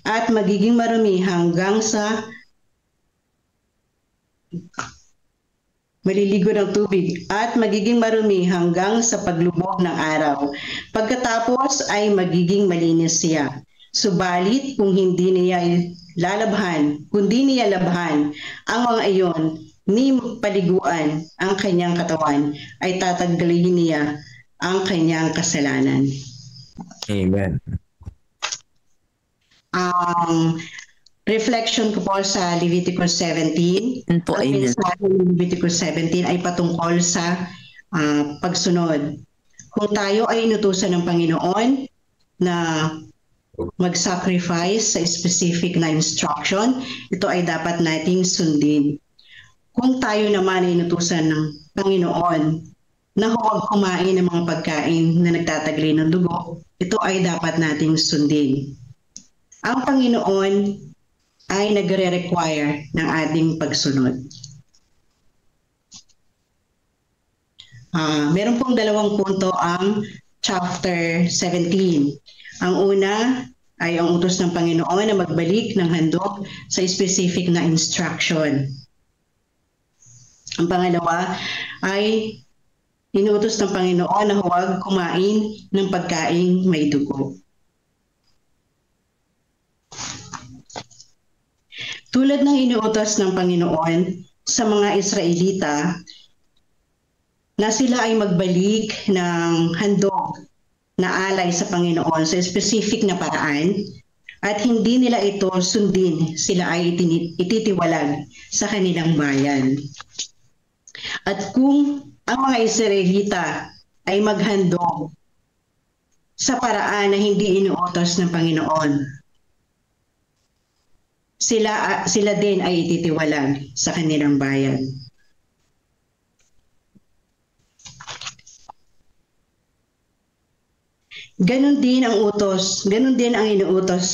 at magiging marumi hanggang sa maliligo ng tubig at magiging marumi hanggang sa paglubog ng araw. Pagkatapos ay magiging malinis siya. Subalit kung hindi niya kundi niya labhan ang mga iyon, ni paliguan ang kanyang katawan, ay tatanggalin niya ang kanyang kasalanan. Amen. Ang reflection ko po sa Leviticus 17. Po, Ang amen. mensahe ng Leviticus 17 ay patungkol sa pagsunod. Kung tayo ay inutusan ng Panginoon na mag-sacrifice sa specific na instruction, ito ay dapat nating sundin. Kung tayo naman ay inutusan ng Panginoon na huwag kumain ng mga pagkain na nagtataglay ng dugo, ito ay dapat nating sundin. Ang Panginoon ay nagre-require ng ating pagsunod. Meron pong dalawang punto ang chapter 17. Ang una ay ang utos ng Panginoon na magbalik ng handog sa specific na instruction. Ang pangalawa ay inuutos ng Panginoon na huwag kumain ng pagkaing may dugo. Tulad ng inuutos ng Panginoon sa mga Israelita na sila ay magbalik ng handog na alay sa Panginoon sa specific na paraan at hindi nila ito sundin, sila ay ititiwalag sa kanilang bayan. At kung ang mga Israelita ay maghandog sa paraan na hindi inuutos ng Panginoon, sila din ay ititiwalag sa kanilang bayan. Ganon din ang utos, ganon din ang inuutos.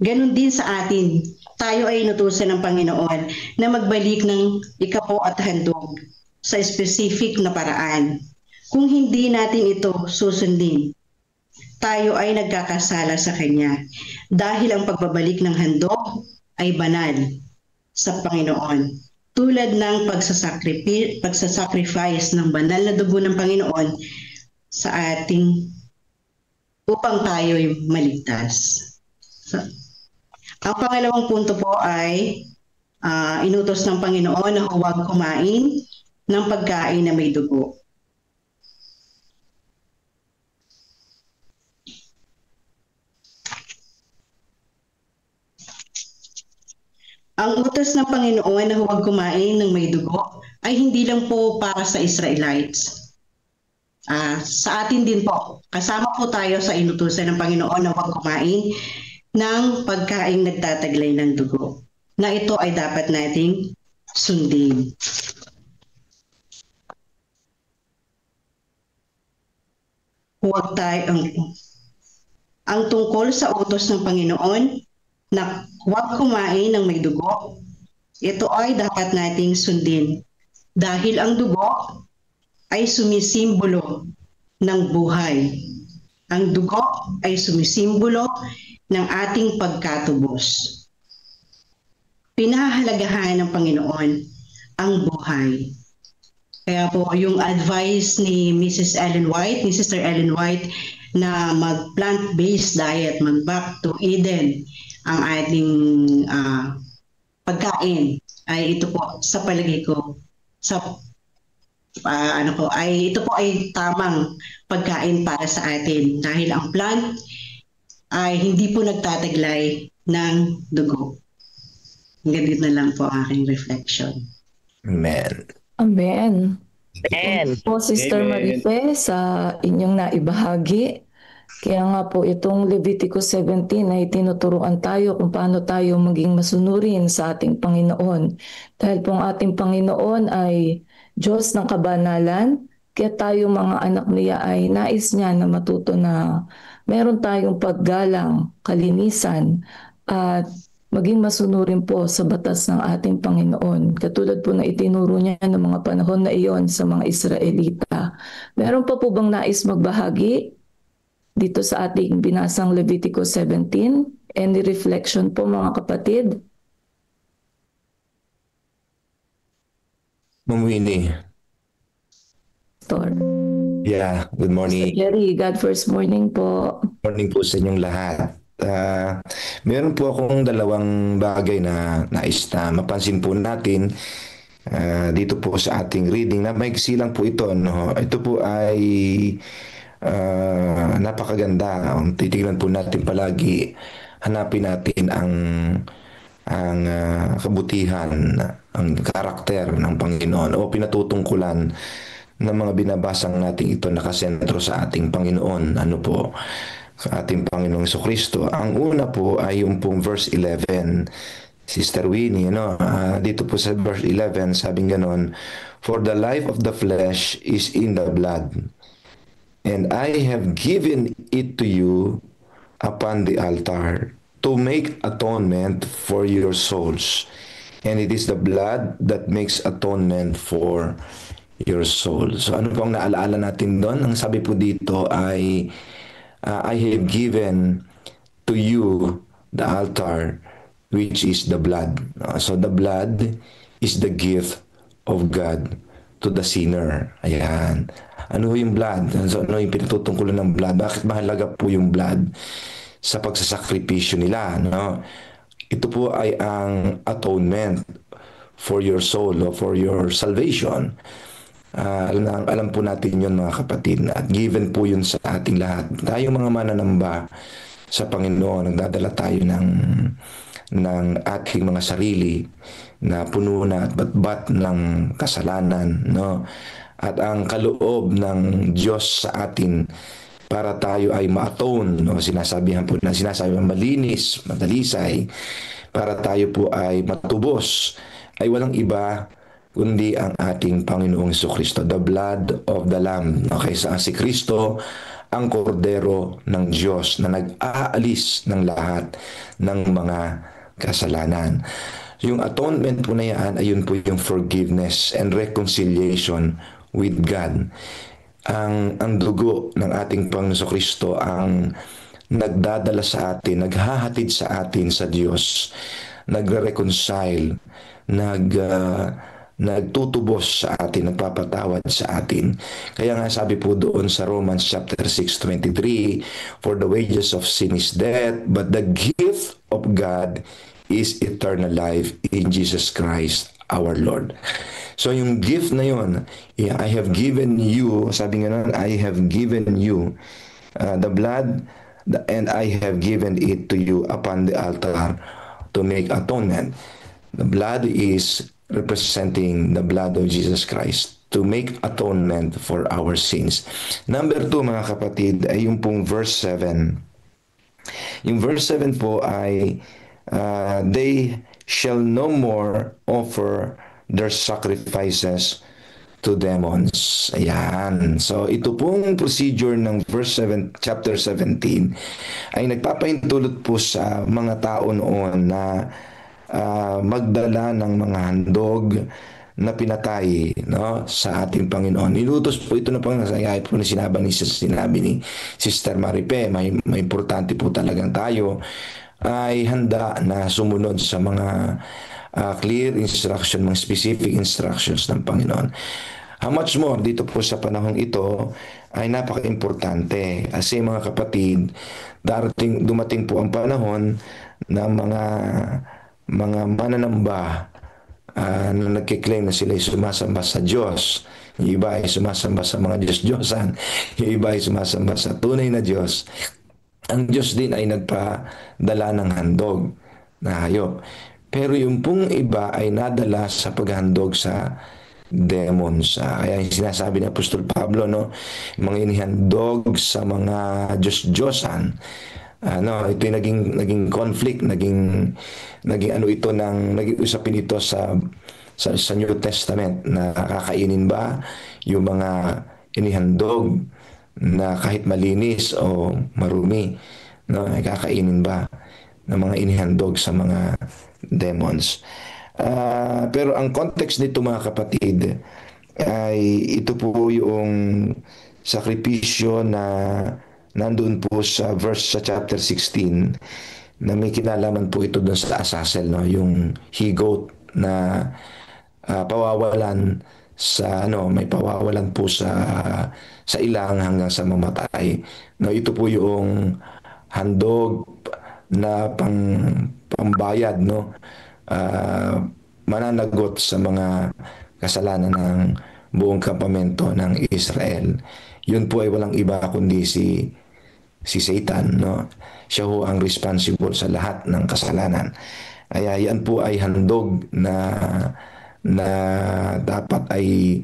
Ganon din sa atin. Tayo ay inutusan ng Panginoon na magbalik ng ikapo at handog sa specific na paraan. Kung hindi natin ito susundin, tayo ay nagkakasala sa Kanya dahil ang pagbabalik ng handog ay banal sa Panginoon. Tulad ng pagsasacrifice ng banal na dugo ng Panginoon sa ating upang tayo ay maligtas. Ang pangalawang punto po ay inutos ng Panginoon na huwag kumain ng pagkain na may dugo. Ang utos ng Panginoon na huwag kumain ng may dugo ay hindi lang po para sa Israelites. Sa atin din po, kasama po tayo sa inutusan ng Panginoon na huwag kumain ng pagkain nagtataglay ng dugo, na ito ay dapat nating sundin. Huwag tayo, ang tungkol sa utos ng Panginoon na huwag kumain ng may dugo, ito ay dapat nating sundin dahil ang dugo ay sumisimbolo ng buhay. Ang dugo ay sumisimbolo ng ating pagkatubos. Pinahahalagahan ng Panginoon ang buhay. Kaya po yung advice ni Mrs. Ellen White, ni Sister Ellen White, na mag-plant-based diet, mag-back to Eden, ang ating pagkain, ay ito po sa palagay ko, ito po ay tamang pagkain para sa atin dahil ang plant ay hindi po nagtataglay ng dugo. Ganito na lang po ang aking reflection. Amen. Amen. Amen. Po, Sister Marife, sa inyong naibahagi. Kaya nga po itong Leviticus 17 ay tinuturuan tayo kung paano tayo maging masunurin sa ating Panginoon. Dahil po ang ating Panginoon ay Diyos ng kabanalan, kaya tayo mga anak niya ay nais niya na matuto na meron tayong paggalang, kalinisan, at maging masunurin po sa batas ng ating Panginoon. Katulad po na itinuro niya ng mga panahon na iyon sa mga Israelita. Meron pa po bang nais magbahagi dito sa ating binasang Leviticus 17? Any reflection po mga kapatid? Ma'am Winnie. Pastor. Yeah, good morning. Jerry, God first morning po. Morning po sa inyong lahat. Meron po akong dalawang bagay na nais na mapansin po natin dito po sa ating reading. Na maigsi lang po ito. No? Ito po ay napakaganda. Titignan po natin palagi. Hanapin natin ang kabutihan, ang karakter ng Panginoon o pinatutungkulan ng mga binabasang natin ito nakasentro sa ating Panginoon. Ano po? Sa ating Panginoong Jesucristo. Ang una po ay yung pong verse 11. Sister Winnie, dito po sa verse 11, sabing ganon, "For the life of the flesh is in the blood, and I have given it to you upon the altar to make atonement for your souls. And it is the blood that makes atonement for your soul." So ano pong naalaala natin doon? Ang sabi po dito ay, I have given to you the altar, which is the blood. So the blood is the gift of God to the sinner. Ayan. Ano yung blood? So, ano yung pinatutungkulan ng blood? Bakit mahalaga po yung blood sa pagsasakripisyo nila? No? Ito po ay ang atonement for your soul o for your salvation. Alam po natin yun mga kapatid, at given po yun sa ating lahat. Tayong mga mananamba sa Panginoon, nagdadala tayo ng ating mga sarili na puno na at batbat ng kasalanan, no? At ang kaloob ng Diyos sa atin para tayo ay ma-atone, no? Sinasabi malinis, madalisay, para tayo po ay matubos, ay walang iba kundi ang ating Panginoong Jesucristo, the blood of the Lamb. Okay, si Kristo ang kordero ng Diyos na nag-aalis ng lahat ng mga kasalanan. Yung atonement po na yan, ayun po yung forgiveness and reconciliation with God. Ang dugo ng ating Panginoong Jesucristo ang nagdadala sa atin, naghahatid sa atin sa Diyos, nagre-reconcile, nagtutubos sa atin, nagpapatawad sa atin. Kaya nga sabi po doon sa Romans chapter 6:23, "For the wages of sin is death, but the gift of God is eternal life in Jesus Christ our Lord." So yung gift na yun, I have given you, sabi nga nun, I have given you the blood, and I have given it to you upon the altar to make atonement. The blood is representing the blood of Jesus Christ to make atonement for our sins. Number 2 mga kapatid ay yung pong verse 7. Yung verse 7 po ay they shall no more offer their sacrifices to demons. Ayan. So ito pong procedure ng verse 7, chapter 17 ay nagpapahintulot po sa mga tao noon na magdala ng mga handog na pinatay, no, sa ating Panginoon. Nilutos po ito na pangasayay po na sinabi ni Sister Maripe. May importante po talagang tayo ay handa na sumunod sa mga clear instruction, mga specific instructions ng Panginoon. How much more dito po sa panahong ito ay napaka-importante kasi mga kapatid, dumating po ang panahon ng mga mananamba na nagkiklaim na sila ay sumasamba sa Diyos. Yung iba ay sumasamba sa mga Diyos-Diyosan. Yung iba ay sumasamba sa tunay na Diyos. Ang Diyos din ay nagpadala ng handog na hayop. Pero yung pong iba ay nadala sa paghandog sa demons. Kaya yung sinasabi ni Apostol Pablo, no, mga inihandog sa mga Diyos-Diyosan. Ito yung naging conflict, naging usapin ito sa New Testament na kakainin ba yung mga inihandog na kahit malinis o marumi, no, ay kakainin ba ng mga inihandog sa mga demons. Pero ang context nito mga kapatid ay ito po yung sakripisyo na nandun po sa chapter 16 na may kinalaman po ito doon sa Azazel, no? Yung he-goat na pawawalan sa may pawawalan po sa ilang hanggang sa mamatay. No, ito po yung handog na pambayad, no? Mananagot sa mga kasalanan ng buong kampamento ng Israel. Yun po ay walang iba kundi si Satan, no? Siya ho ang responsible sa lahat ng kasalanan. Kaya yan po ay handog na dapat ay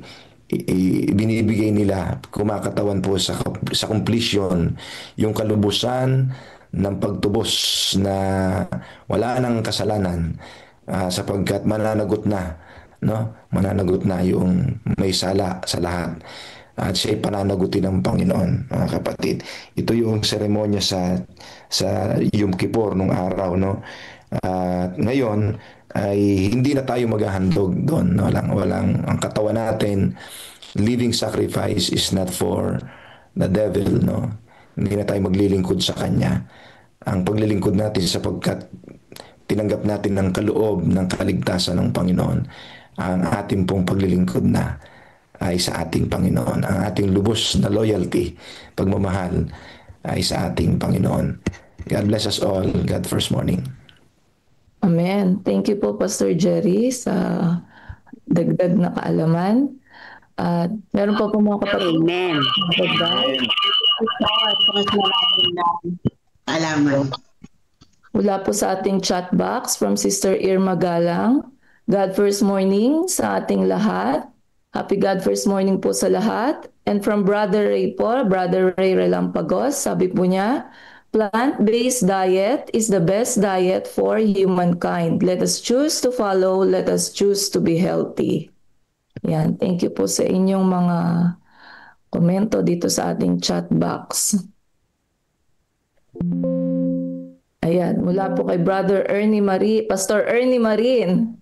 binibigay nila, kumakatawan po sa completion, yung kalubusan ng pagtubos na wala nang kasalanan, sapagkat mananagot na, no? Mananagot na yung may sala sa lahat. At siya'y pananagutin ng Panginoon, mga kapatid. Ito yung seremonya sa Yom Kippur nung araw, no? At ngayon ay hindi na tayo maghahandog doon, no? Ang katawan natin, living sacrifice is not for the devil, no? Hindi na tayo maglilingkod sa kanya. Ang paglilingkod natin sapagkat tinanggap natin ng kaloob ng kaligtasan ng Panginoon. Ang ating pong paglilingkod na ay sa ating Panginoon. Ang ating lubos na loyalty, pagmamahal, ay sa ating Panginoon. God bless us all. God first morning. Amen. Thank you po, Pastor Jerry, sa dagdag na kaalaman. At meron pa po mga kapatid. Amen. Alaman. Mula po sa ating chat box from Sister Irma Galang. God first morning sa ating lahat. Happy God first morning po sa lahat. And from Brother Ray po, Brother Ray Relampagos, sabi po niya, plant-based diet is the best diet for humankind. Let us choose to follow. Let us choose to be healthy. Yan. Thank you po sa inyong mga komento dito sa ating chat box. Ayan. Mula po kay Brother Ernie Marie, Pastor Ernie Marin.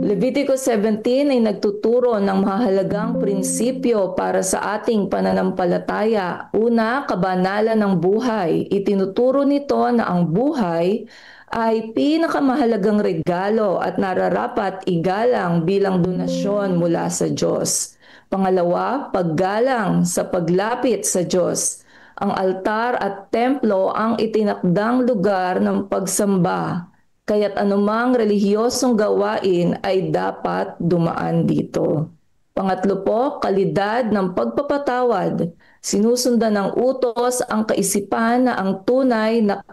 Leviticus 17 ay nagtuturo ng mahalagang prinsipyo para sa ating pananampalataya. Una, kabanalan ng buhay. Itinuturo nito na ang buhay ay pinakamahalagang regalo at nararapat igalang bilang donasyon mula sa Diyos. Pangalawa, paggalang sa paglapit sa Diyos. Ang altar at templo ang itinakdang lugar ng pagsamba. Kaya't anumang relihiyosong gawain ay dapat dumaan dito. Pangatlo po, kalidad ng pagpapatawad. Sinusundan ng utos ang kaisipan na ang tunay na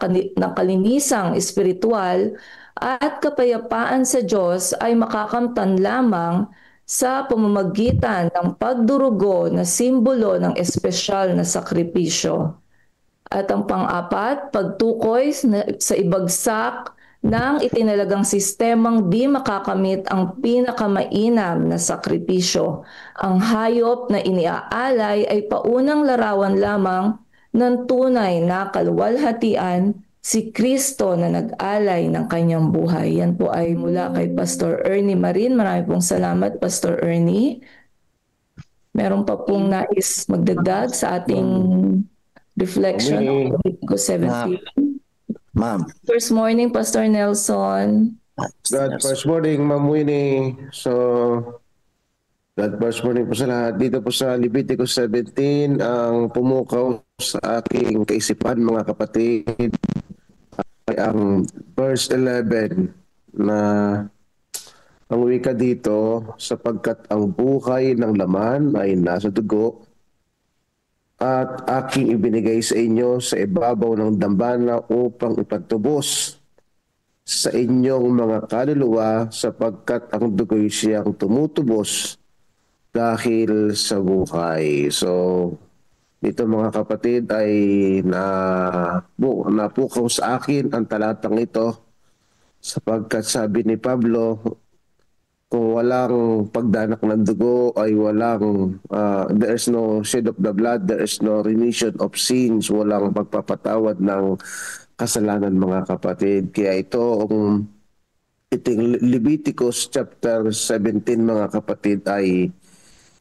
kalinisang espiritual at kapayapaan sa Diyos ay makakamtan lamang sa pamamagitan ng pagdurugo na simbolo ng espesyal na sakripisyo. At ang pang-apat, pagtukoy sa ibagsak ng itinalagang sistemang di makakamit ang pinakamainam na sakripisyo. Ang hayop na iniaalay ay paunang larawan lamang ng tunay na kaluwalhatian, si Kristo na nag-alay ng kanyang buhay. Yan po ay mula kay Pastor Ernie Marin. Marami pong salamat, Pastor Ernie. Meron pa pong nais magdagdag sa ating reflection of Leviticus 17. Ma'am. First morning, Pastor Nelson. God first morning, Ma'am Winnie. So, God first morning po sa lahat. Dito po sa Leviticus 17, ang pumukaw sa aking kaisipan, mga kapatid, ay ang verse 11 na ang wika dito, sapagkat ang buhay ng laman ay nasa dugo, at aking ibinigay sa inyo sa ibabaw ng dambana upang ipatubos sa inyong mga kaluluwa, sapagkat ang dugo'y siyang tumutubos dahil sa buhay. So, dito mga kapatid ay napukaw sa akin ang talatang ito, sapagkat sabi ni Pablo, kung walang pagdanak ng dugo ay walang there is no shed of the blood, there is no remission of sins, walang pagpapatawad ng kasalanan, mga kapatid. Kaya iting Leviticus chapter 17, mga kapatid, ay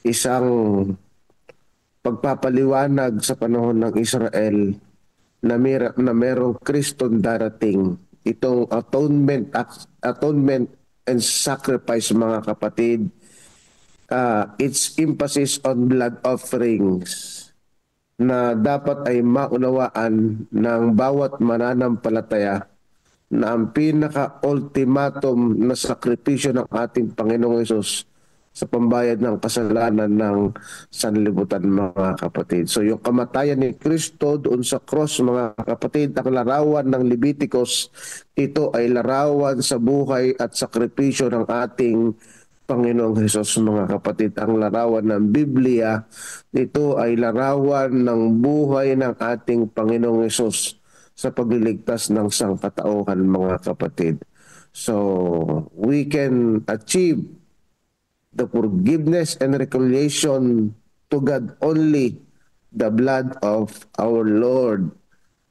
isang pagpapaliwanag sa panahon ng Israel na merong Kristong darating. Itong atonement and sacrifice, mga kapatid, its emphasis on blood offerings na dapat ay maunawaan ng bawat mananampalataya na ang pinaka-ultimatum na sakripisyo ng ating Panginoong Hesus sa pambayad ng kasalanan ng sanlibutan, mga kapatid. So yung kamatayan ni Kristo doon sa cross, mga kapatid, ang larawan ng Leviticus, ito ay larawan sa buhay at sakripisyo ng ating Panginoong Hesus, mga kapatid. Ang larawan ng Biblia, ito ay larawan ng buhay ng ating Panginoong Hesus sa pagliligtas ng sangkatauhan, mga kapatid. So, we can achieve the forgiveness and reconciliation to God only the blood of our Lord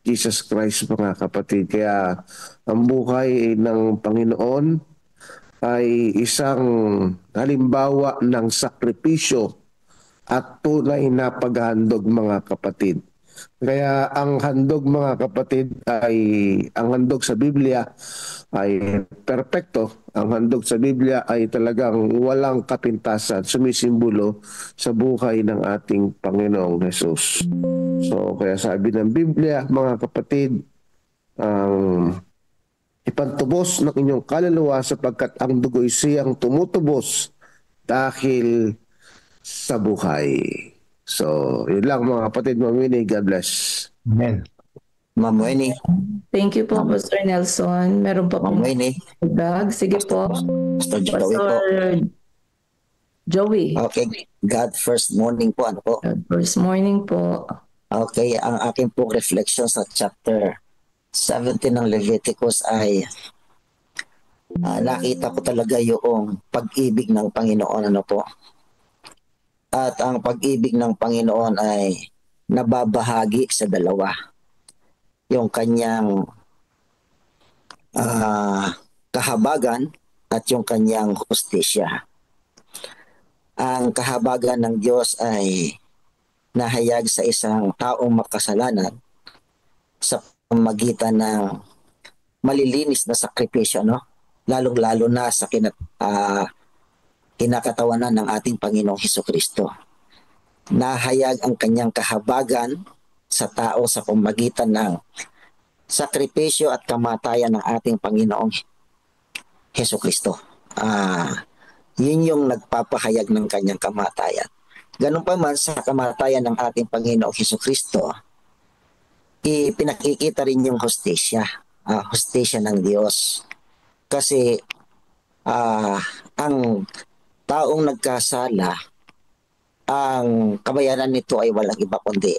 Jesus Christ, mga kapatid. Kaya ang buhay ng Panginoon ay isang halimbawa ng sakripisyo at tunay na paghahandog, mga kapatid. Kaya ang handog, mga kapatid, ang handog sa Biblia ay perpekto. Ang handog sa Biblia ay talagang walang kapintasan, sumisimbolo sa buhay ng ating Panginoong Hesus. So kaya sabi ng Biblia, mga kapatid, ipantubos ng inyong kaluluwa sapagkat ang dugo'y siyang tumutubos dahil sa buhay. So, yun lang, mga kapatid. Ma'am Winnie, God bless. Amen. Ma'am Winnie. Thank you po, Pastor Nelson. Meron pa Ma'am pong Winnie. dag. Sige po. Pastor Joey po. Pastor Joey. Okay. God first morning po. Ano po? First morning po. Okay. Ang aking pong reflection sa chapter 17 ng Leviticus ay nakita ko talaga yung pag-ibig ng Panginoon. Ano po? At ang pag-ibig ng Panginoon ay nababahagi sa dalawa. Yung kanyang kahabagan at yung kanyang hustisya. Ang kahabagan ng Diyos ay nahayag sa isang taong makasalanan sa pamamagitan ng malilinis na sakripisyo, no? Lalong-lalo na sa kinakatawanan ng ating Panginoong Hesukristo. Nahayag ang kanyang kahabagan sa tao sa pamamagitan ng sakripisyo at kamatayan ng ating Panginoong Hesukristo. Yun yung nagpapahayag ng kanyang kamatayan. Ganun pa man sa kamatayan ng ating Panginoong Hesukristo, pinakikita rin yung hustisya ng Diyos. Kasi ang taong nagkasala, ang kabayaran nito ay walang iba kundi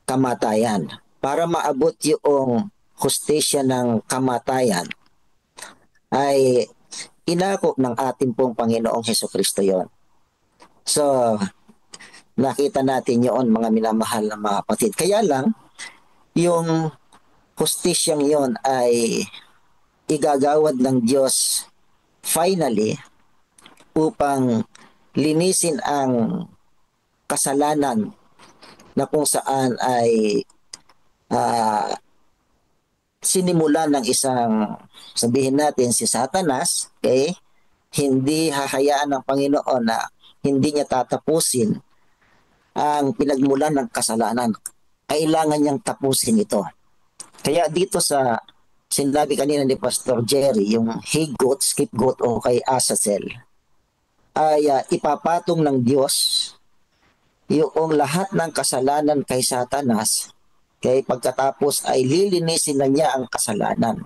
kamatayan. Para maabot yung hustisya ng kamatayan, ay inako ng ating pong Panginoong Hesukristo yon. So, nakita natin yun, mga minamahal na mga kapatid. Kaya lang, yung hustisyang yon ay igagawad ng Diyos finally upang linisin ang kasalanan na kung saan ay sinimulan ng isang, sabihin natin, si Satanas, okay? Hindi hahayaan ng Panginoon na hindi niya tatapusin ang pinagmulan ng kasalanan. Kailangan niyang tapusin ito. Kaya dito sa sinabi kanina ni Pastor Jerry, yung he-goat, scapegoat o kay Azazel, ay ipapatong ng Diyos yung lahat ng kasalanan kay Satanas, kaya pagkatapos ay lilinisin na niya ang kasalanan.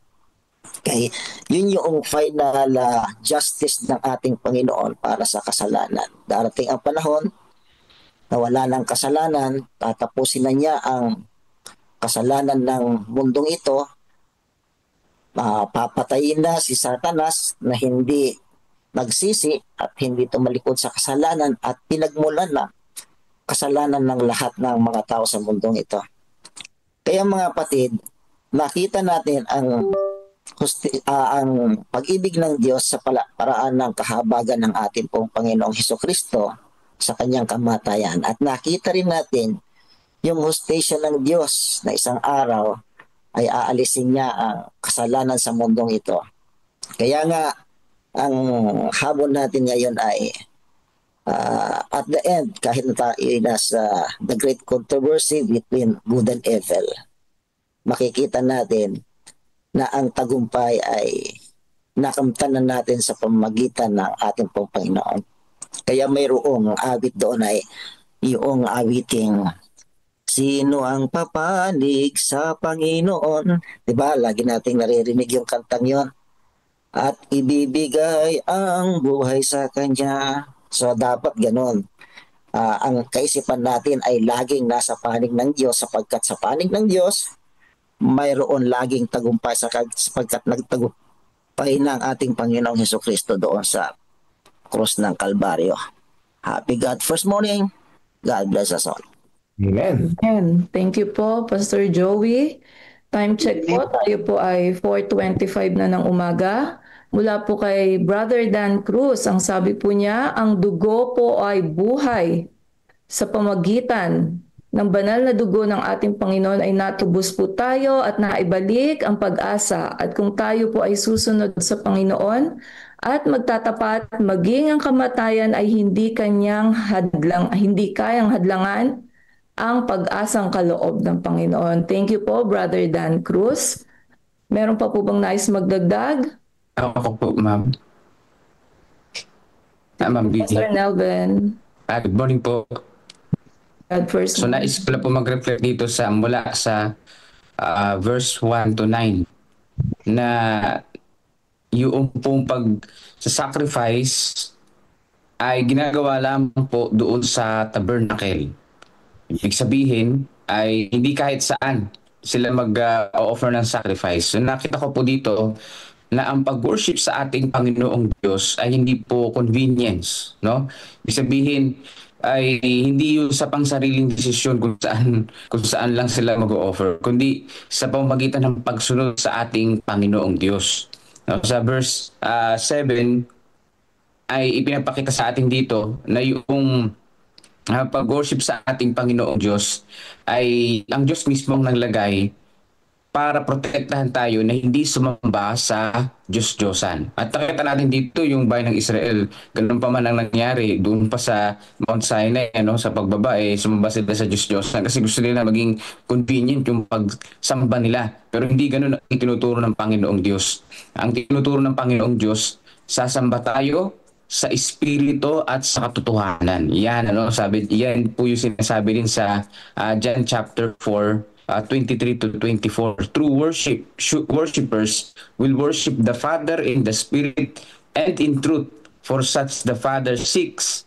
Okay? Yun yung final justice ng ating Panginoon para sa kasalanan. Darating ang panahon na wala ng kasalanan, tatapusin na niya ang kasalanan ng mundong ito, papatayin na si Satanas na hindi nagsisi at hindi tumalikod sa kasalanan at pinagmulan na kasalanan ng lahat ng mga tao sa mundong ito. Kaya mga kapatid, nakita natin ang pag-ibig ng Diyos sa paraan ng kahabagan ng ating pong Panginoong Hesukristo sa kanyang kamatayan. At nakita rin natin yung hustisya ng Diyos na isang araw ay aalisin niya ang kasalanan sa mundong ito. Kaya nga, ang habon natin ngayon ay at the end, kahit na tayo nasa the great controversy between good and evil, makikita natin na ang tagumpay ay nakamtanan natin sa pamamagitan ng ating Panginoon. Kaya mayroong awit doon ay yung awiting, sino ang papanig sa Panginoon? Diba? Lagi nating naririnig yung kantang yon. At ibibigay ang buhay sa Kanya. So dapat ganun. Ang kaisipan natin ay laging nasa panig ng Diyos, sapagkat sa panig ng Diyos, mayroon laging tagumpay sapagkat nagtagumpay ng ating Panginoong Hesukristo doon sa krus ng Kalbaryo. Happy God first morning. God bless us all. Amen. Amen. Thank you po, Pastor Joey. Time check po, tayo po ay 4:25 na ng umaga. Mula po kay Brother Dan Cruz, ang sabi po niya, ang dugo po ay buhay. Sa pamagitan ng banal na dugo ng ating Panginoon ay natubos po tayo at naibalik ang pag-asa. At kung tayo po ay susunod sa Panginoon at magtatapat, maging ang kamatayan ay hindi kayang hadlangan ang pag-asang kaloob ng Panginoon. Thank you po, Brother Dan Cruz. Meron pa po bang nais magdagdag? Ako po, ma'am. Ma'am Vicky. Pastor Nelvin. Good morning po. God first. So nais ko lang po mag-reflect dito mula sa verse 1 to 9 na yung pong sacrifice ay ginagawa lamang po doon sa tabernacle. Ibig sabihin ay hindi kahit saan sila mag-offer ng sacrifice. So nakita ko po dito na ang pag-worship sa ating Panginoong Diyos ay hindi po convenience, no? Ibig sabihin ay hindi yung sa pangsariling desisyon kung saan lang sila mag-offer, kundi sa pamamagitan ng pagsunod sa ating Panginoong Diyos. No? Sa verse 7 ay ipinapakita sa atin dito na yung pag-worship sa ating Panginoong Diyos ay ang Diyos mismo ang naglagay para protektahan tayo na hindi sumamba sa Diyos-Diyosan. At nakita natin dito yung bayan ng Israel, ganun pa man ang nangyari doon pa sa Mount Sinai, sa pagbaba, sumamba sila sa Diyos-Diyosan kasi gusto nila maging convenient yung pagsamba nila. Pero hindi ganun ang tinuturo ng Panginoong Diyos. Ang tinuturo ng Panginoong Diyos, sasamba tayo sa espiritu at sa katotohanan. Yan, yan po yung sinasabi din sa John chapter 4, 23 to 24. True worshipers will worship the Father in the Spirit and in truth, for such the Father seeks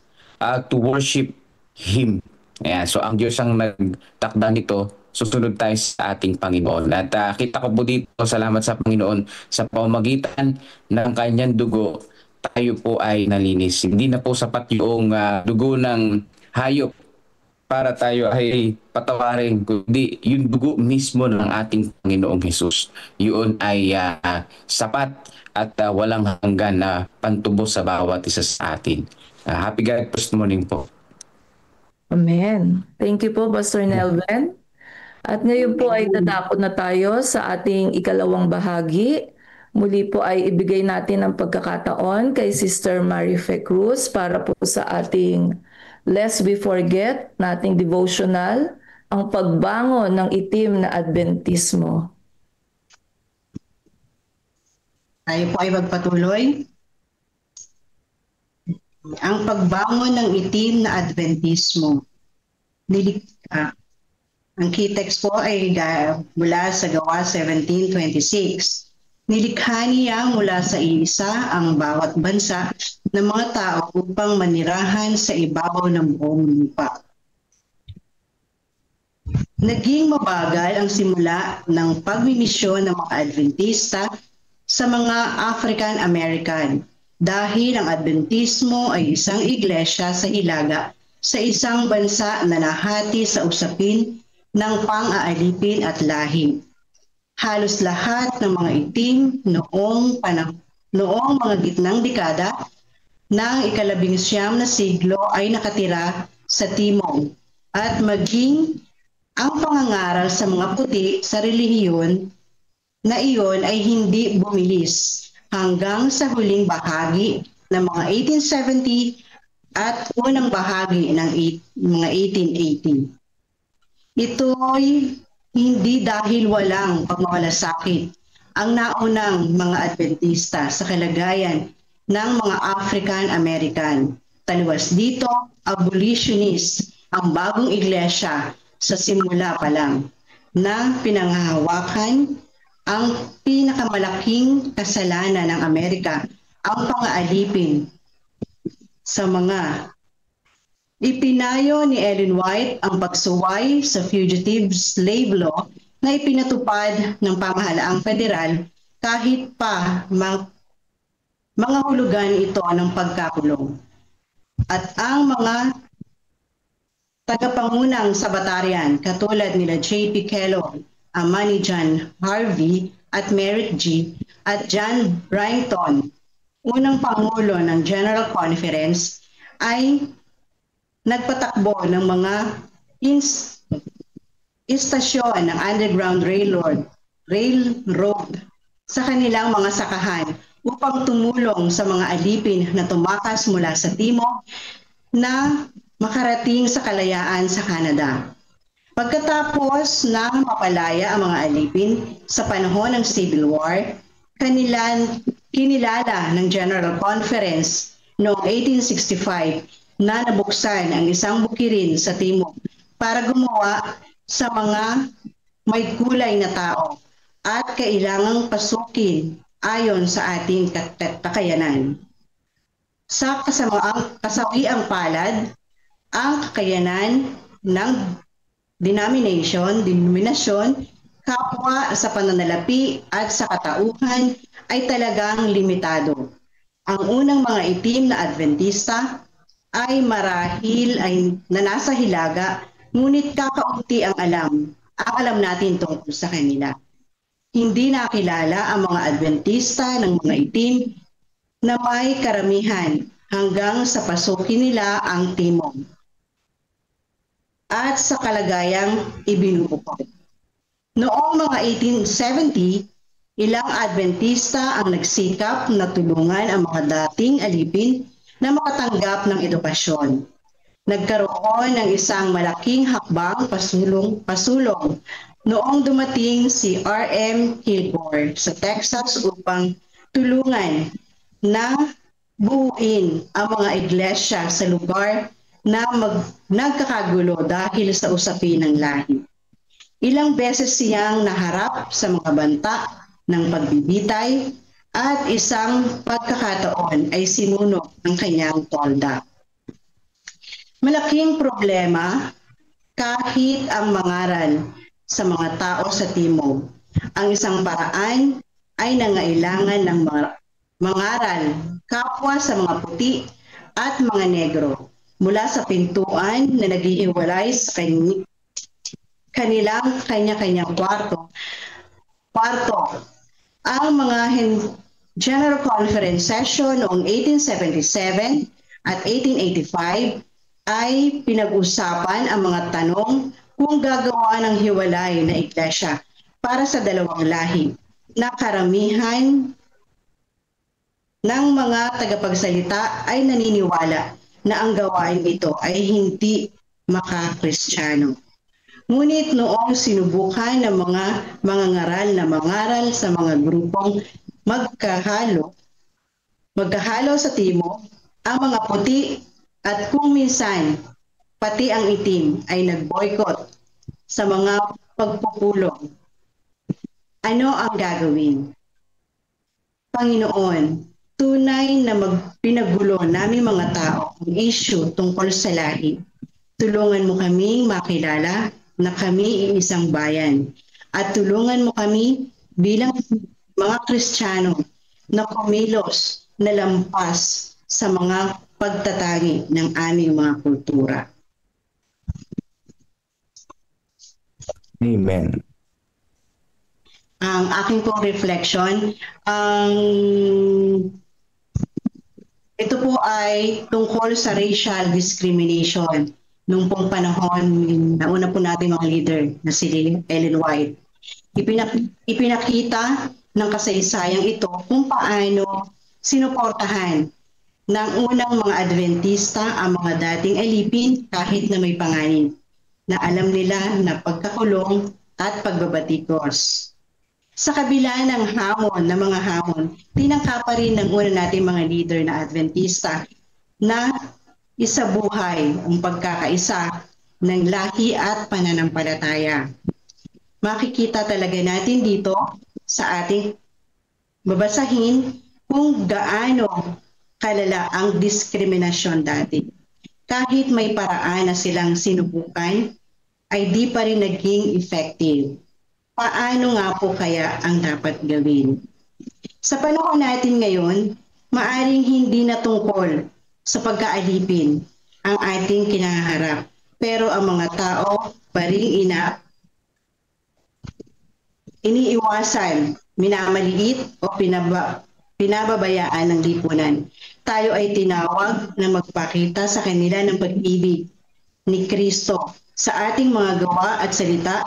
to worship Him. Ayan, so ang Diyos ang nagtakda nito, susunod tayo sa ating Panginoon. At kita ko po dito, salamat sa Panginoon, sa pamamagitan ng kanyang dugo, tayo po ay nalinis. Hindi na po sapat yung dugo ng hayop para tayo ay patawarin, kundi yung dugo mismo ng ating Panginoong Hesus. Yun ay sapat at walang hanggan na pantubos sa bawat isa sa atin. Happy God first morning po. Amen. Thank you po, Pastor Nelvin. At ngayon po ay tatakot na tayo sa ating ikalawang bahagi. Muli po ay ibigay natin ang pagkakataon kay Sister Marife Cruz para po sa ating Lest We Forget, nating devotional, ang pagbangon ng itim na Adventismo. Tayo po ay magpatuloy. Ang pagbangon ng itim na Adventismo. Ang key text po ay mula sa Gawa 17:26. Nilikha niya mula sa isa ang bawat bansa ng mga tao upang manirahan sa ibabaw ng buong lupa. Naging mabagal ang simula ng pagmimisyon ng mga Adventista sa mga African American dahil ang Adventismo ay isang iglesia sa Hilaga sa isang bansa na nahati sa usapin ng pang-aalipin at lahi. Halos lahat ng mga itim noong mga gitnang dekada ng ika-19 na siglo ay nakatira sa Timog at maging Ang pangangaral sa mga puti sa relihiyon na iyon ay hindi bumilis hanggang sa huling bahagi ng mga 1870 at unang bahagi ng mga 1880. Ito'y hindi dahil walang pagmamalasakit ang naunang mga Adventista sa kalagayan ng mga African American. Taliwas dito, abolitionist ang bagong iglesia sa simula pa lang na pinanghahawakan ang pinakamalaking kasalanan ng Amerika, ang pang-aalipin sa mga ipinayo ni Ellen White ang pagsuway sa Fugitive Slave Law na ipinatupad ng pamahalaang federal kahit pa mga hulugan ito ng pagkakulong. At ang mga tagapangunang Sabbatarian katulad nila J.P. Kellogg, Amani John Harvey at Merritt G. at John Bryington, unang pangulo ng General Conference, ay nagpatakbo ng mga istasyon ng Underground Railroad sa kanilang mga sakahan upang tumulong sa mga alipin na tumakas mula sa timog na makarating sa kalayaan sa Canada. Pagkatapos ng mapalaya ang mga alipin sa panahon ng Civil War, kinilala ng General Conference noong 1865 na nabuksan ang isang bukirin sa timog para gumawa sa mga may kulay na tao at kailangang pasukin ayon sa ating kakayanan. Sa kasawiang palad, ang kakayanan ng denominasyon, kapwa sa pananalapi at sa katauhan ay talagang limitado. Ang unang mga itim na Adventista ay marahil ay nasa hilaga, ngunit kakaunti ang alam natin tungkol sa kanila. Hindi nakilala ang mga Adventista ng mga itim na may karamihan hanggang sa pasukin nila ang timog at sa kalagayang ibinubukod. Noong mga 1870, ilang Adventista ang nagsikap na tulungan ang mga dating alipin na makatanggap ng edukasyon. Nagkaroon ng isang malaking hakbang pasulong noong dumating si R.M. Kilgore sa Texas upang tulungan na buuin ang mga iglesia sa lugar na nagkakagulo dahil sa usapin ng lahi. Ilang beses siyang naharap sa mga banta ng pagbibitay at isang pagkakataon ay sinunog ang kanyang tolda. Malaking problema kahit ang mangaral sa mga tao sa timog. Ang isang paraan ay nangailangan ng mangaral kapwa sa mga puti at mga negro mula sa pintuan na naghihiwalay sa kanilang kanya-kanyang kwarto. Ang mga General Conference session noong 1877 at 1885 ay pinag-usapan ang mga tanong kung gagawa ng hiwalay na iglesia para sa dalawang lahi na karamihan ng mga tagapagsalita ay naniniwala na ang gawain ito ay hindi maka-Kristiyano. Ngunit noong sinubukan ng mga mangangaral na mangaral sa mga grupong magkahalo sa timog, ang mga puti at kung minsan pati ang itim ay nag-boycott sa mga pagpupulong. Ano ang gagawin? Panginoon, tunay na pinagulo namin mga tao ang issue tungkol sa lahi. Tulungan mo kaming makilala na kami ay isang bayan at tulungan mo kami bilang mga Kristiyano na kumilos na lampas sa mga pagtatangi ng aming mga kultura. Amen. Ang aking pong reflection, ito po ay tungkol sa racial discrimination nung pong panahon, nauna po natin mga leader na si Ellen White. Ipinakita ng kasaysayang ito kung paano sinuportahan ng unang mga Adventista ang mga dating alipin kahit na may panganib na alam nila na pagkakulong at pagbabatikos. Sa kabila ng mga hamon, tinangka pa rin ng una nating mga leader na Adventista na isabuhay ang pagkakaisa ng lahi at pananampalataya. Makikita talaga natin dito sa ating babasahin kung gaano kalala ang diskriminasyon dati. Kahit may paraan na silang sinubukan, ay di pa rin naging effective. Paano nga po kaya ang dapat gawin? Sa panahon natin ngayon, maaring hindi na tungkol sa pagkaalipin ang ating kinaharap. Pero ang mga tao pa rin iniiwasan, minamaliit o pinababayaan ng lipunan. Tayo ay tinawag na magpakita sa kanila ng pag-ibig ni Kristo sa ating mga gawa at salita,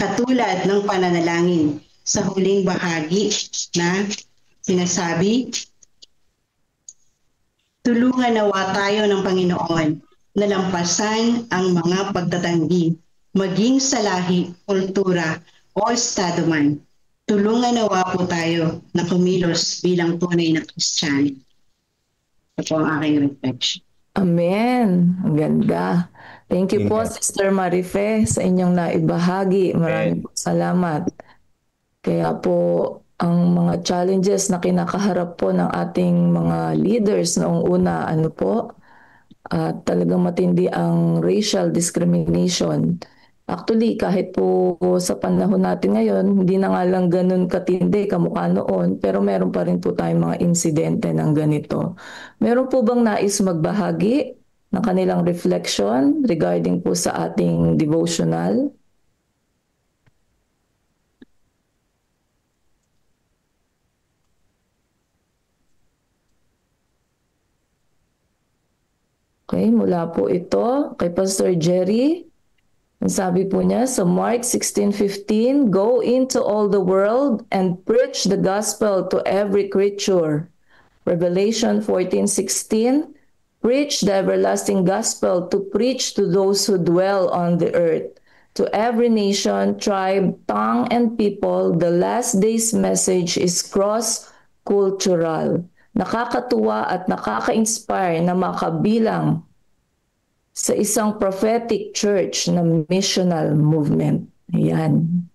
katulad ng pananalangin sa huling bahagi na sinasabi, tulungan nawa tayo ng Panginoon na lampasan ang mga pagtatanggi, maging sa lahi, kultura o estado man. Tulungan nawa po tayo na kumilos bilang tunay na Kristiyano. Ito po ang aking reflection. Amen. Ang ganda. Thank you po, Amen. Sister Marife, sa inyong naibahagi. Maraming po salamat. Kaya po, ang mga challenges na kinakaharap po ng ating mga leaders noong una, talagang matindi ang racial discrimination. Actually, kahit po sa panahon natin ngayon, hindi na nga lang ganun katindi kamukha noon, pero meron pa rin po tayong mga insidente ng ganito. Meron po bang nais magbahagi ng kanilang reflection regarding po sa ating devotional? Okay, mula po ito kay Pastor Jerry. Ang sabi po niya sa Mark 16:15, go into all the world and preach the gospel to every creature. Revelation 14:16, preach the everlasting gospel to preach to those who dwell on the earth. To every nation, tribe, tongue, and people, the last day's message is cross-cultural. Nakakatuwa at nakaka-inspire na makabilang sa isang prophetic church na missional movement. Ayan.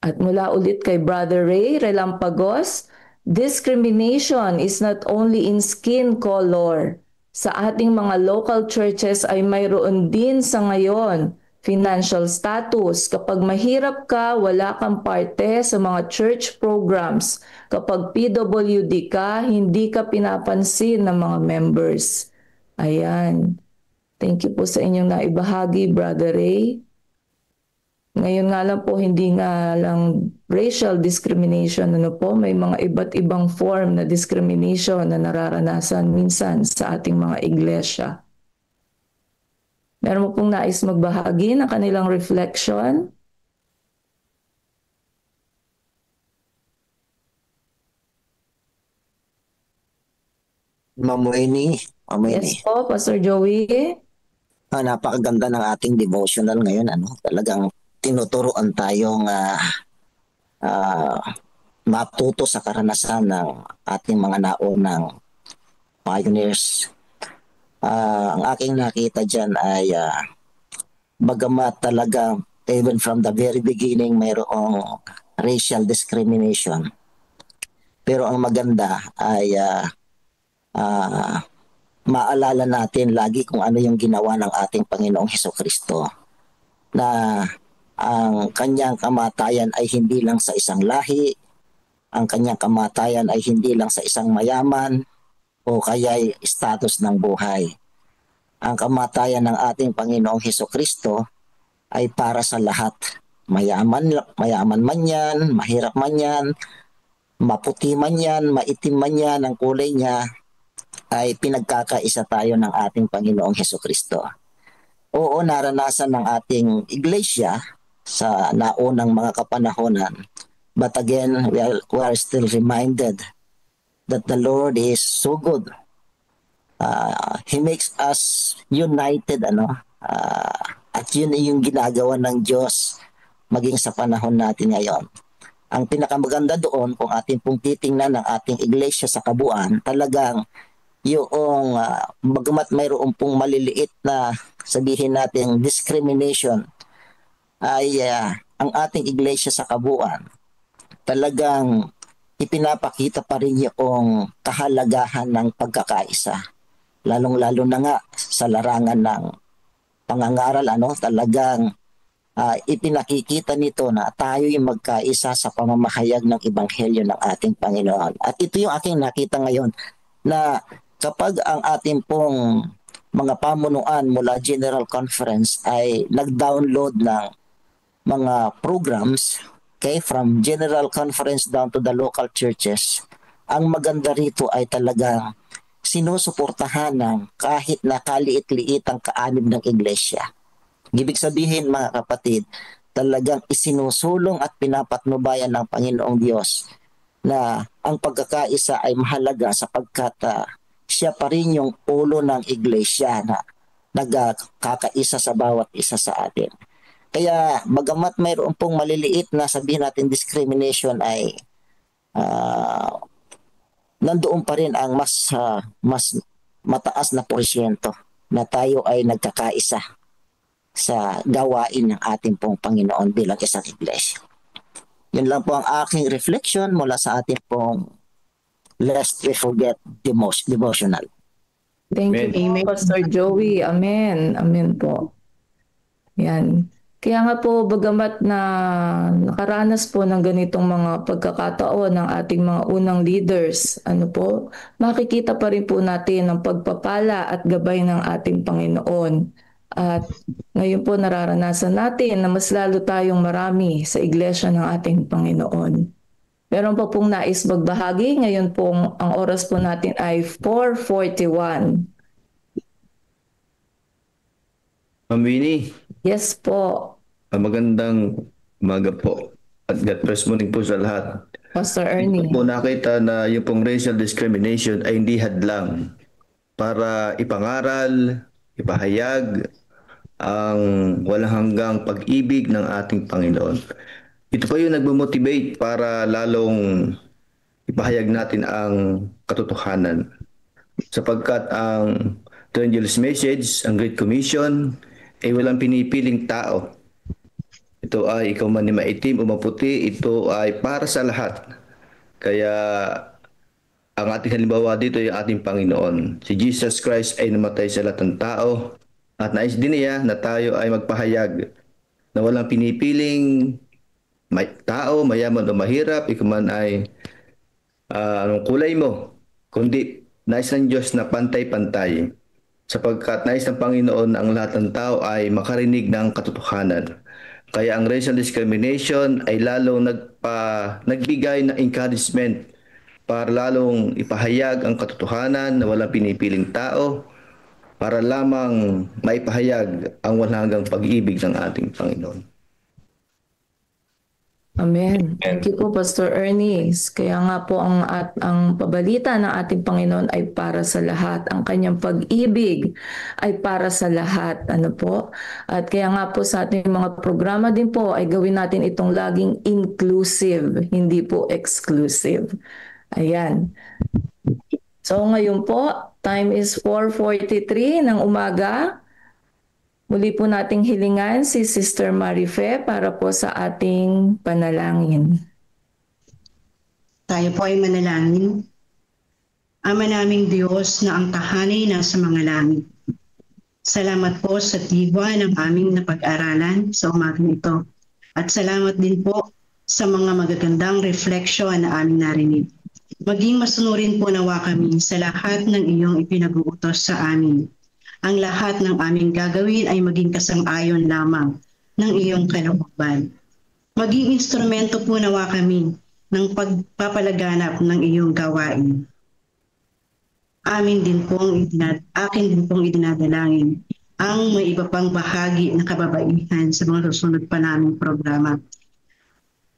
At mula ulit kay Brother Ray Relampagos, discrimination is not only in skin color. Sa ating mga local churches ay mayroon din sa ngayon financial status. Kapag mahirap ka, wala kang parte sa mga church programs. Kapag PWD ka, hindi ka pinapansin ng mga members. Ayan. Thank you po sa inyong naibahagi, Brother Ray. Ngayon nga lang po, hindi nga lang racial discrimination, may mga iba't ibang form na discrimination na nararanasan minsan sa ating mga iglesia. Meron mo pong nais magbahagi ng kanilang reflection? Ma'am Winnie. Yes po, Pastor Joey. Napakaganda ng ating devotional ngayon. Talagang tinuturuan tayong matuto sa karanasan ng ating mga naunang pioneers. Ang aking nakita dyan ay bagamat talaga even from the very beginning mayroong racial discrimination. Pero ang maganda ay maalala natin lagi kung ano yung ginawa ng ating Panginoong Hesukristo, na ang kanyang kamatayan ay hindi lang sa isang lahi, ang kanyang kamatayan ay hindi lang sa isang mayaman o kaya'y status ng buhay. Ang kamatayan ng ating Panginoong Hesukristo ay para sa lahat. Mayaman man yan, mahirap man yan, maputi man yan, maitim man yan, ang kulay niya, ay pinagkakaisa tayo ng ating Panginoong Hesukristo. Oo, naranasan ng ating iglesia sa naunang mga kapanahonan. But again, we are still reminded that the Lord is so good. He makes us united, at yun yung ginagawa ng Diyos maging sa panahon natin ngayon. Ang pinakamaganda doon, kung ating pong titingnan ng ating iglesia sa kabuuan, talagang yung bagamat mayroon pong maliliit na sabihin natin discrimination, ay ang ating iglesia sa kabuuan talagang ipinapakita pa rin yung kahalagahan ng pagkakaisa. Lalong-lalo na nga sa larangan ng pangangaral, talagang ipinakikita nito na tayo yung magkaisa sa pamamahayag ng Ebanghelyo ng ating Panginoon. At ito yung aking nakita ngayon, na kapag ang ating pong mga pamunuan mula General Conference ay nag-download ng mga programs, from General Conference down to the local churches, ang maganda rito ay talagang sinusuportahan ng kahit na kaliit-liit ang kaanib ng iglesia. Ibig sabihin, mga kapatid, talagang isinusulong at pinapatnubayan ng Panginoong Diyos na ang pagkakaisa ay mahalaga sapagkat siya pa rin yung ulo ng iglesia na nagkakaisa sa bawat isa sa atin. Kaya bagamat mayroon pong maliliit na sabihin natin discrimination, ay nandoon pa rin ang mas mataas na porsyento na tayo ay nagkakaisa sa gawain ng ating pong Panginoon bilang isang iglesia. Yun lang po ang aking reflection mula sa ating pong Lest We Forget devotional. Thank you po, Pastor Joey. Amen. Amen po. Yan. Kaya nga po, bagamat na nakaranas po ng ganitong mga pagkakataon ng ating mga unang leaders, makikita pa rin po natin ang pagpapala at gabay ng ating Panginoon. At ngayon po nararanasan natin na mas lalo tayong marami sa iglesia ng ating Panginoon. Meron pa pong nais magbahagi. Ngayon pong ang oras po natin ay 4:41. Ma'am Winnie. Yes po. Magandang umaga po. At God bless morning po sa lahat. Pastor Ernie. Ito po nakita na yung pong racial discrimination ay hindi hadlang para ipangaral, ipahayag ang walang hanggang pag-ibig ng ating Panginoon. Ito po yung nagmo-motivate para lalong ipahayag natin ang katotohanan. Sapagkat ang Evangelist Message, ang Great Commission, ay walang pinipiling tao. Ito ay ikaw man ni maitim o maputi, ito ay para sa lahat. Kaya ang ating halimbawa dito ay ating Panginoon. Si Jesus Christ ay namatay sa lahat ng tao at nais din niya na tayo ay magpahayag na walang pinipiling tao, mayaman o mahirap, ikaw man ay anong kulay mo, kundi nais ng Diyos na pantay-pantay. Sapagkat nais ng Panginoon na ang lahat ng tao ay makarinig ng katotohanan. Kaya ang racial discrimination ay lalong nagbigay ng encouragement para lalong ipahayag ang katotohanan na walang pinipiling tao para lamang maipahayag ang walang hanggang pag-ibig ng ating Panginoon. Amen. Thank you po, Pastor Ernest. Kaya nga po ang pabalita ng ating Panginoon ay para sa lahat. Ang kanyang pag-ibig ay para sa lahat. At kaya nga po sa ating mga programa din po ay gawin natin itong laging inclusive, hindi po exclusive. Ayan. So ngayon po, time is 4:43 ng umaga. Muli po nating hilingan si Sister Marife para po sa ating panalangin. Tayo po ay manalangin. Ama naming Diyos na ang tahanay nasa mga langit. Salamat po sa diwa ng aming napag-aralan sa umagang ito. At salamat din po sa mga magagandang refleksyon na aming narinig. Maging masunurin po nawa kami sa lahat ng iyong ipinag-uutos sa amin. Ang lahat ng aming gagawin ay maging kasang-ayon lamang ng iyong kalooban. Maging instrumento po nawa kami ng pagpapalaganap ng iyong gawain. Akin din pong idinadalangin ang may iba pang bahagi ng kababaihan sa mga susunod pa naming programa.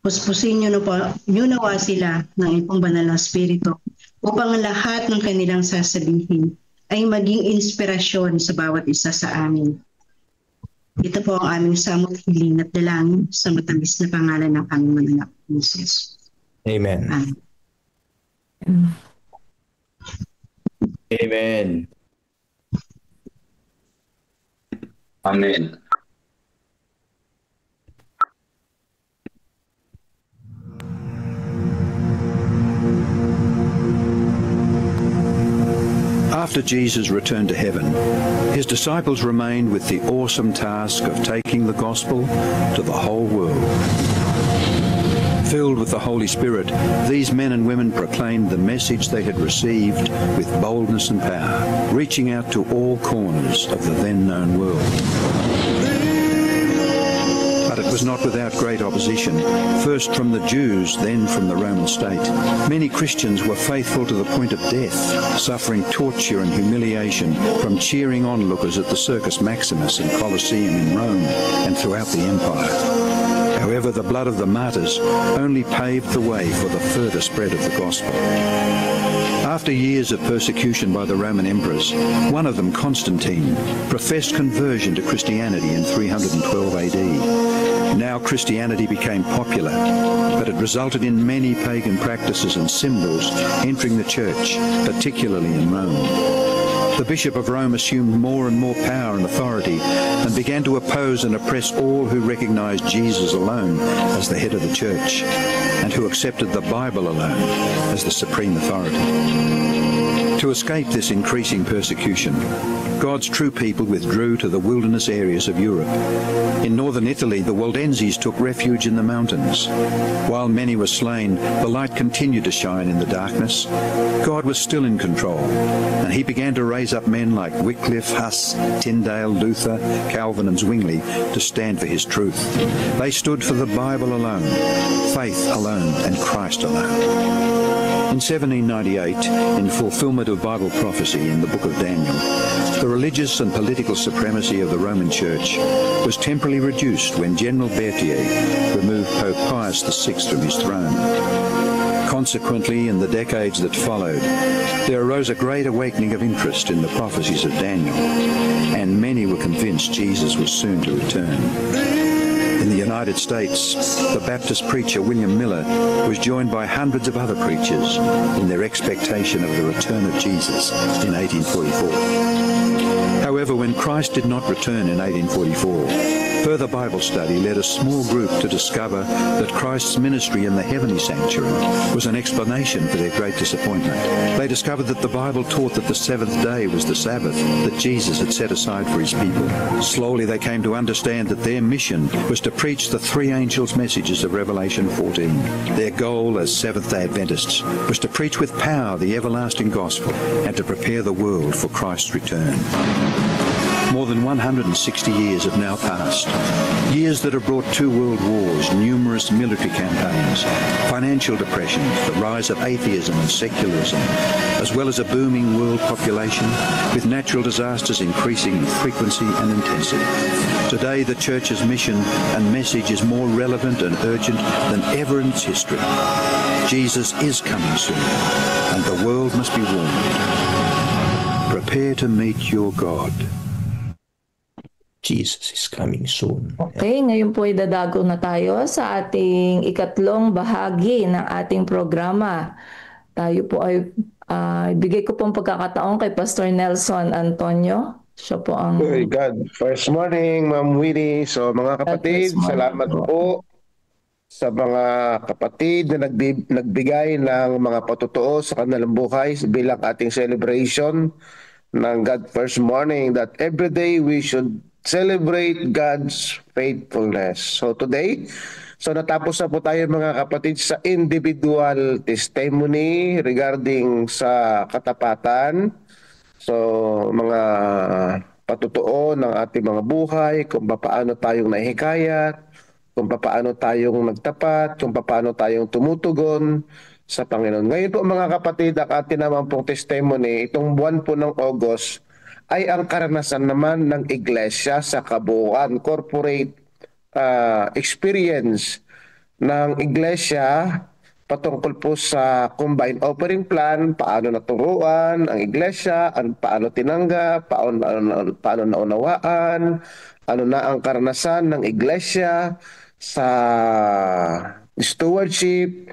Puspusin niyo nawa sila ng iyong banal na spirito upang lahat ng kanilang sasabihin ay maging inspirasyon sa bawat isa sa amin. Ito po ang aming samot hiling at dalangin sa matamis na pangalan ng aming mga anak, Jesus. Amen. Amen. Amen. Amen. After Jesus returned to heaven, his disciples remained with the awesome task of taking the gospel to the whole world. Filled with the Holy Spirit, these men and women proclaimed the message they had received with boldness and power, reaching out to all corners of the then known world. But it was not without great opposition, first from the Jews, then from the Roman state. Many Christians were faithful to the point of death, suffering torture and humiliation from cheering onlookers at the Circus Maximus and Colosseum in Rome and throughout the empire. However, the blood of the martyrs only paved the way for the further spread of the gospel. After years of persecution by the Roman emperors, one of them, Constantine, professed conversion to Christianity in 312 AD. Now Christianity became popular, but it resulted in many pagan practices and symbols entering the church, particularly in Rome. The Bishop of Rome assumed more and more power and authority and began to oppose and oppress all who recognized Jesus alone as the head of the church and who accepted the Bible alone as the supreme authority. To escape this increasing persecution, God's true people withdrew to the wilderness areas of Europe. In northern Italy, the Waldenses took refuge in the mountains. While many were slain, the light continued to shine in the darkness. God was still in control, and he began to raise up men like Wycliffe, Huss, Tyndale, Luther, Calvin and Zwingli to stand for his truth. They stood for the Bible alone, faith alone, and Christ alone. In 1798, in fulfillment of Bible prophecy in the book of Daniel, the religious and political supremacy of the Roman Church was temporarily reduced when General Berthier removed Pope Pius VI from his throne. Consequently, in the decades that followed, there arose a great awakening of interest in the prophecies of Daniel, and many were convinced Jesus was soon to return. In the United States, the Baptist preacher William Miller was joined by hundreds of other preachers in their expectation of the return of Jesus in 1844. However, when Christ did not return in 1844, further Bible study led a small group to discover that Christ's ministry in the heavenly sanctuary was an explanation for their great disappointment. They discovered that the Bible taught that the seventh day was the Sabbath that Jesus had set aside for his people. Slowly they came to understand that their mission was to preach the three angels' messages of Revelation 14. Their goal as Seventh-day Adventists was to preach with power the everlasting gospel and to prepare the world for Christ's return. More than 160 years have now passed. Years that have brought two world wars, numerous military campaigns, financial depressions, the rise of atheism and secularism, as well as a booming world population, with natural disasters increasing in frequency and intensity. Today, the Church's mission and message is more relevant and urgent than ever in its history. Jesus is coming soon, and the world must be warned. Prepare to meet your God. Jesus is coming soon. Okay, ngayon po ay dadago na tayo sa ating ikatlong bahagi ng ating programa. Tayo po ay ibigay ko pong pagkakataon kay Pastor Nelson Antonio. Siya po ang... Very good. First morning, Ma'am Winnie. So mga kapatid, salamat po sa mga kapatid na nagbigay ng mga patotoo sa kanilang buhay bilang ating celebration ng God First Morning, that every day we should celebrate God's faithfulness. So today, natapos na po tayo mga kapatid sa individual testimony regarding sa katapatan. So mga patotoo ng ating mga buhay, kung paano tayong nahihikayat kung paano tayong nagtapat, kung paano tayong tumutugon sa Panginoon. Ngayon po mga kapatid, ang atin naman pong testimony, itong buwan po ng August ay ang karanasan naman ng iglesia sa kabuuan, corporate experience ng iglesia patungkol po sa combined offering plan, paano naturuan ang iglesia, paano tinanggap, paano naunawaan, ano na ang karanasan ng iglesia sa stewardship.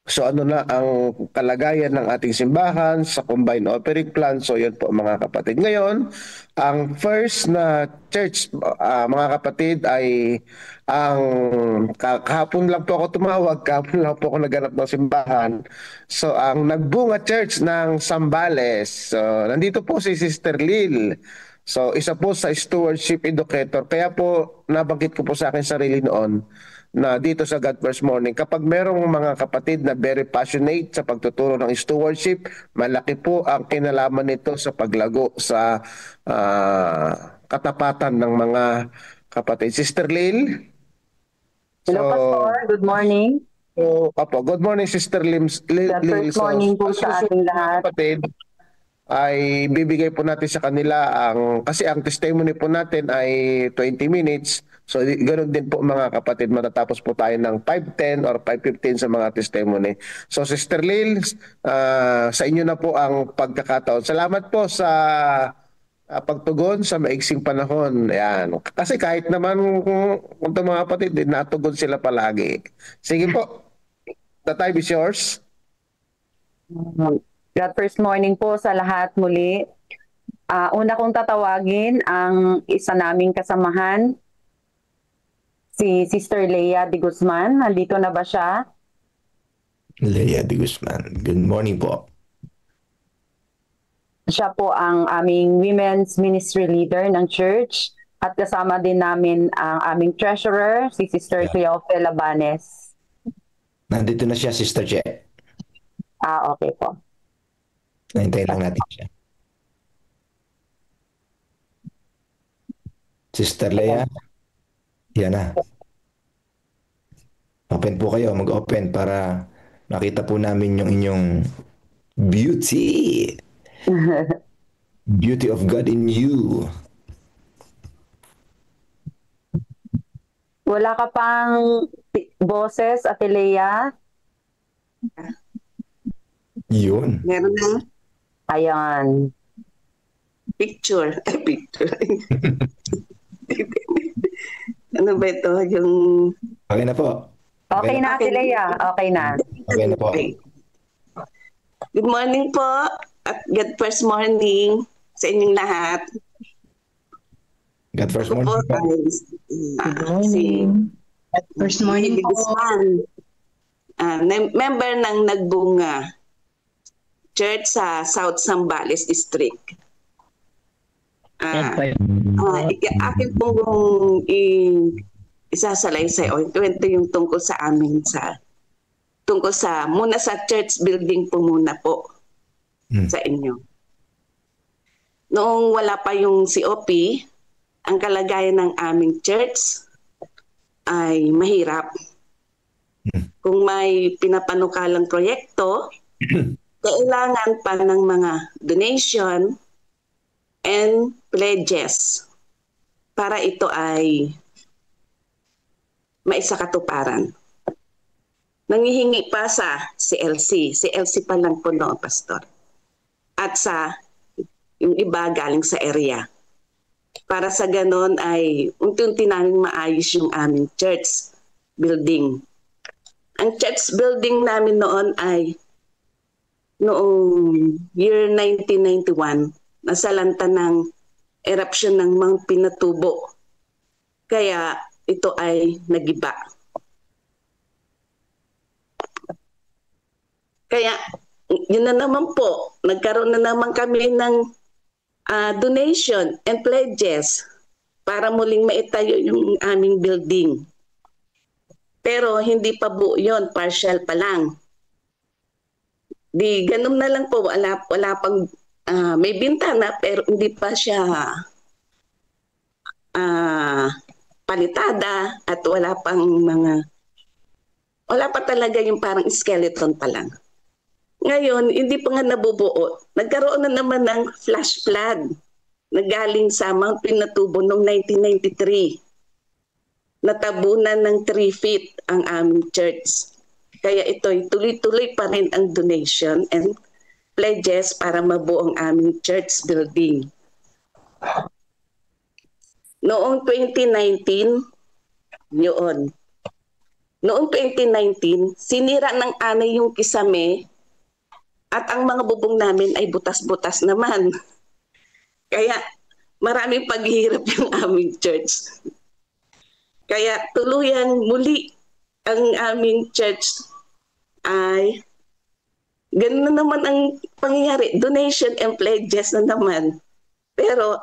So ano na ang kalagayan ng ating simbahan sa combined offering plan. So yun po mga kapatid. Ngayon, ang first na church mga kapatid ay ang kahapon lang po ako tumawag, kahapon lang po ako naghanap ng simbahan. So ang Nagbunga Church ng Sambales. So nandito po si Sister Lil. So isa po sa stewardship educator. Kaya po nabanggit ko po sa akin sarili noon na dito sa God First Morning, kapag merong mga kapatid na very passionate sa pagtuturo ng stewardship, malaki po ang kinalaman nito sa paglago sa katapatan ng mga kapatid. Sister Lil? Hello, Pastor. Good morning. So, good morning, Sister Lil. God First Morning po sa ating lahat. Kapatid, ay bibigay po natin sa kanila kasi ang testimony po natin ay 20 minutes. So ganoon din po mga kapatid, matatapos po tayo ng 5:10 or 5:15 sa mga testimony. So Sister Lil, sa inyo na po ang pagkakataon. Salamat po sa pagtugon sa maiksing panahon. Ayan. Kasi kahit naman kung mga kapatid, natugon sila palagi. Sige po, the time is yours. God First Morning po sa lahat muli. Una kong tatawagin ang isa naming kasamahan, si Sister Leia de Guzman. Nandito na ba siya? Leia de Guzman. Good morning po. Siya po ang aming women's ministry leader ng church. At kasama din namin ang aming treasurer, si Sister Cleofe Labanes. Nandito na siya, Sister Che. Okay po. Nahintayin lang natin siya. Sister Leia, yan na. Open po kayo, mag-open para makita po namin yung inyong beauty. Beauty of God in you. Wala ka pang boses, Ate Leia? Yun. Meron na Ayan. picture. Picture. Ano ba ito? Yung... Okay na po. Okay na, Ate Leia. Okay na. Okay na po. Good morning po at God First Morning sa inyong lahat. God First Ako Morning po. Good morning. First morning po. Member ng Nagbunga Church sa South Zambales District. Akin pong isasalaysay o kwento yung tungkol sa amin tungkol sa muna sa church building po muna po sa inyo. Noong wala pa yung COP, ang kalagayan ng aming church ay mahirap. Kung may pinapanukalang proyekto, kailangan pa ng mga donation and pledges para ito ay maisakatuparan. Nangihingi pa sa CLC. CLC pa lang po no, Pastor. At sa yung iba galing sa area. Para sa ganon ay unti-unti namin maayos yung aming church building. Ang church building namin noon ay noong year 1991, nasalanta ng eruption ng Mount Pinatubo. Kaya ito ay nagiba. Kaya yun na naman po, nagkaroon na naman kami ng donation and pledges para muling maitayo yung aming building. Pero hindi pa buo yun, partial pa lang. Di ganun na lang po, wala pang may bintana pero hindi pa siya palitada at wala pa talaga yung parang skeleton pa lang. Ngayon, hindi pa nga nabubuo. Nagkaroon na naman ng flash flood na galing sa Mount Pinatubo noong 1993. Natabunan ng 3 feet ang aming church. Kaya ito'y tuloy-tuloy pa rin ang donation and pledges para mabuo ang aming church building. Noong 2019, yun. Noong 2019, sinira ng anay yung kisame at ang mga bubong namin ay butas-butas naman. Kaya maraming paghihirap yung aming church. Kaya tuluyan muli ang aming church ay ganun na naman ang pangyayari. Donation and pledges na naman. Pero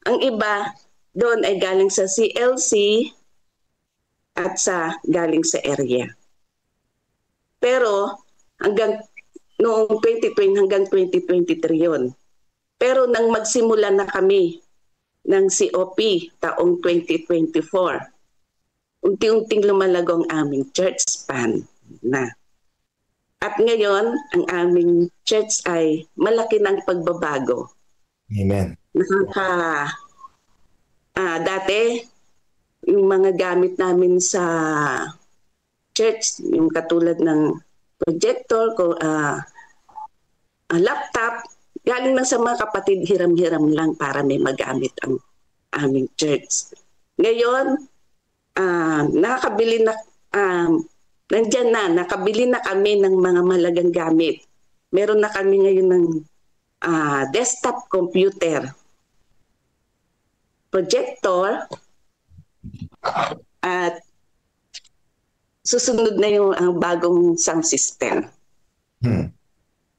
ang iba doon ay galing sa CLC at galing sa area. Pero hanggang noong 2020 hanggang 2023 yun. Pero nang magsimula na kami ng COP taong 2024, unti-unting lumalago ang aming church span na. At ngayon, ang aming church ay malaki ng pagbabago. Amen. Dati, yung mga gamit namin sa church, yung katulad ng projector, laptop, galing lang sa mga kapatid, hiram-hiram lang para may magamit ang aming church. Ngayon, nakabili na kami ng mga mahalagang gamit. Meron na kami ngayon ng desktop computer, projector, at susunod na yung bagong sound system.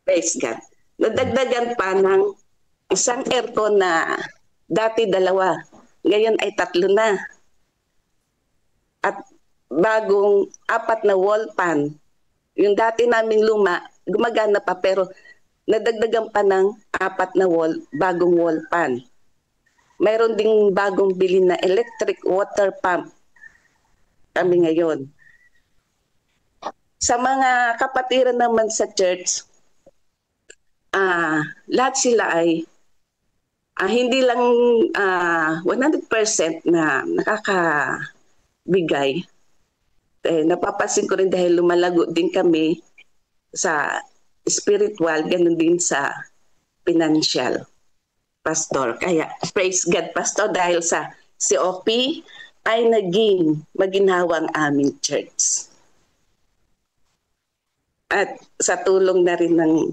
Praise God. Nadagdagan pa ng isang aircon na dati 2, ngayon ay 3 na. At bagong 4 na wall fan. Yung dati naming luma, gumagana pa pero nadagdagan pa ng 4 na bagong wall fan. Mayroon ding bagong bili na electric water pump kami ngayon. Sa mga kapatiran naman sa church, lahat sila ay hindi lang 100% na nakakabigay. Napapansin ko rin dahil lumalago din kami sa spiritual, ganun din sa financial, Pastor. Kaya praise God, Pastor, dahil sa COP ay naging maginhawang aming church. At sa tulong na rin ng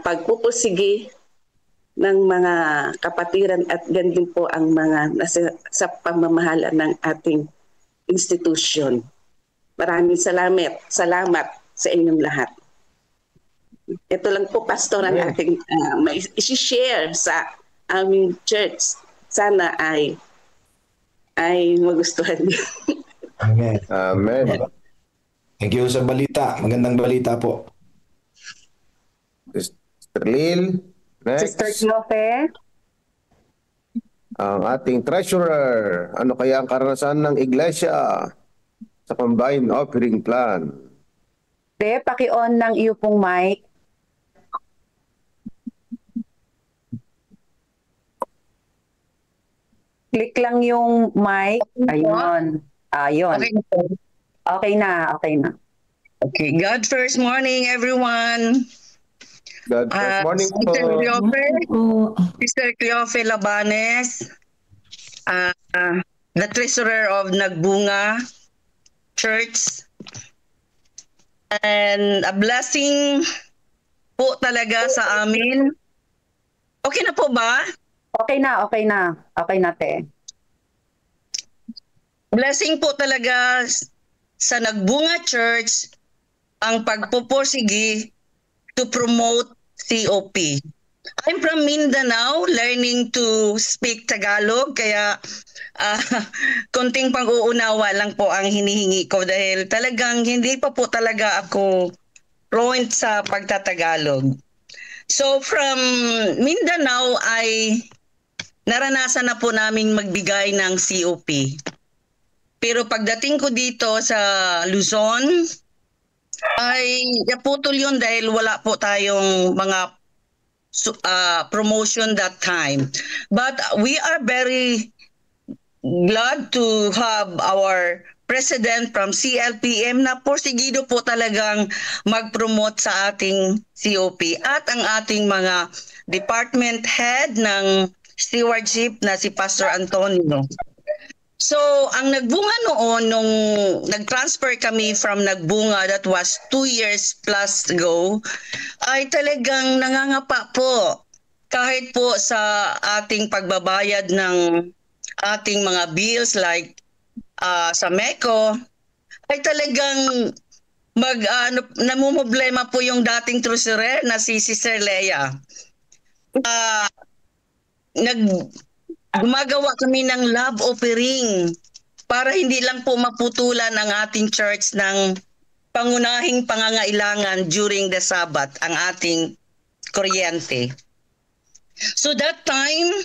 pagpupusigi ng mga kapatiran at ganun po ang mga nasa sa pamamahala ng ating institusyon. Maraming salamat sa inyong lahat. Ito lang po, Pastor, ang ating may isi-share sa aming church. Sana ay magustuhan niyo. Amen. Amen. Thank you sa balita. Magandang balita po. Sister Lil, next. Sister Clofe. Ang ating treasurer. Ano kaya ang karanasan ng iglesia sa combined offering plan? Paki-on ng iyo pong mic. Click lang yung mic. Ayun. Ayun. Okay na. Okay. God first morning, everyone. God first morning po. Sister Cleofe Labanes, the treasurer of Nagbunga Church. And a blessing po talaga sa amin. Okay na po ba? Okay na, te. Blessing po talaga sa Nagbunga Church ang pagpupursigi to promote COP. I'm from Mindanao, learning to speak Tagalog, kaya konting pag-uunawa lang po ang hinihingi ko dahil talagang hindi pa po talaga ako fluent sa pagtatagalog. So from Mindanao ay naranasan na po namin magbigay ng COP. Pero pagdating ko dito sa Luzon, ay naputol yun dahil wala po tayong mga promotion that time. But we are very glad to have our president from CLPM na porsigido po talagang mag-promote sa ating COP at ang ating mga department head ng stewardship na si Pastor Antonio. So, ang nagbunga noon nung nag-transfer kami from Nagbunga, that was 2 years plus ago, ay talagang nangangapa po kahit po sa ating pagbabayad ng ating mga bills like sa MECO, ay talagang namumblema po yung dating treasurer na si Sister Leia. Gumagawa kami ng love offering para hindi lang po maputulan ang ating church ng pangunahing pangangailangan during the Sabbath, ang ating kuryente. So that time,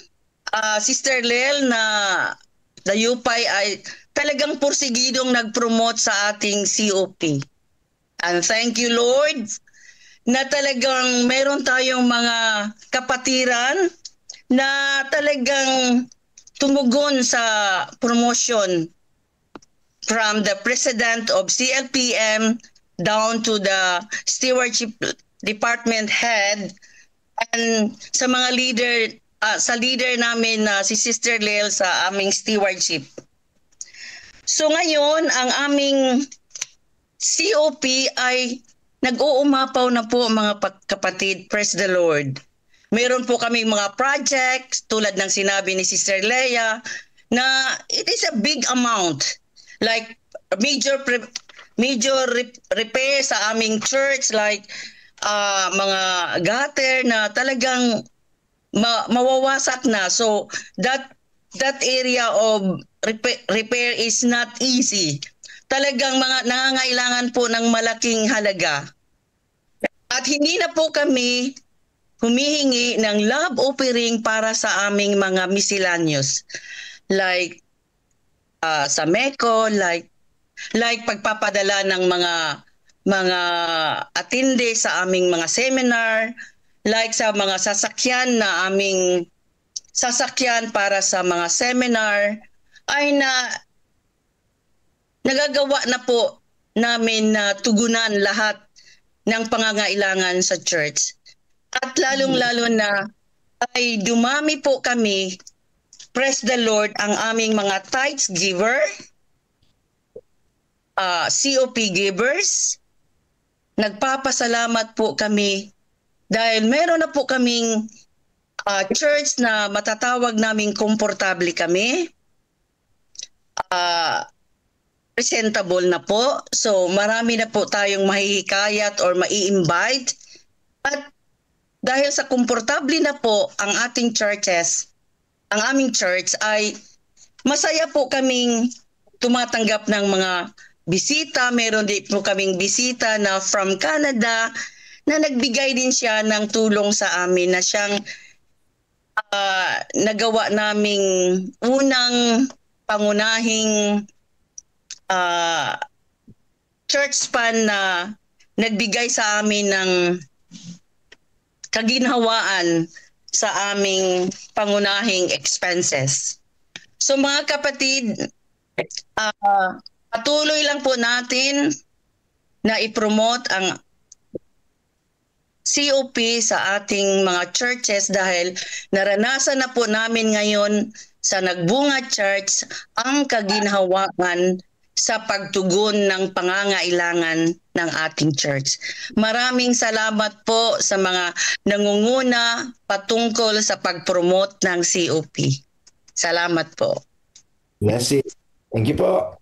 Sister Lel na the UPAI ay talagang porsigidong nag-promote sa ating COP. And thank you, Lord, na talagang meron tayong mga kapatiran na talagang tumugon sa promotion from the president of CLPM down to the stewardship department head and sa mga leader, sa leader namin na si Sister Lel sa aming stewardship. So ngayon, ang aming COP ay nag-uumapaw na po mga kapatid, praise the Lord. Meron po kami mga projects tulad ng sinabi ni Sister Leia na it is a big amount. Like major repair sa aming church, like mga gutter na talagang mawawasak na. So that area of repair is not easy. Talagang nangangailangan po ng malaking halaga. At hindi na po kami humihingi ng love offering para sa aming mga miscellaneous. Like sa MECO, like pagpapadala ng mga atinde sa aming mga seminar, like sa mga sasakyan na aming sasakyan para sa mga seminar, ay nagagawa na po namin na tugunan lahat ng pangangailangan sa church. At lalong-lalo na ay dumami po kami, praise the Lord, ang aming mga tithes giver, COP givers. Nagpapasalamat po kami dahil meron na po kaming church na matatawag naming komportable kami. Presentable na po. So marami na po tayong mahihikayat or mai-invite. At dahil sa komportable na po ang ating churches, ang aming church ay masaya po kaming tumatanggap ng mga bisita. Meron din po kaming bisita na from Canada na nagbigay din siya ng tulong sa amin na siyang nagawa naming unang pangunahing church fund na nagbigay sa amin ng kaginhawaan sa aming pangunahing expenses. So mga kapatid, patuloy lang po natin na i-promote ang COP sa ating mga churches dahil naranasan na po namin ngayon sa Nagbunga Church ang kaginhawaan sa pagtugon ng pangangailangan ng ating church. Maraming salamat po sa mga nangunguna patungkol sa pag-promote ng COP. Salamat po. Yes, thank you po.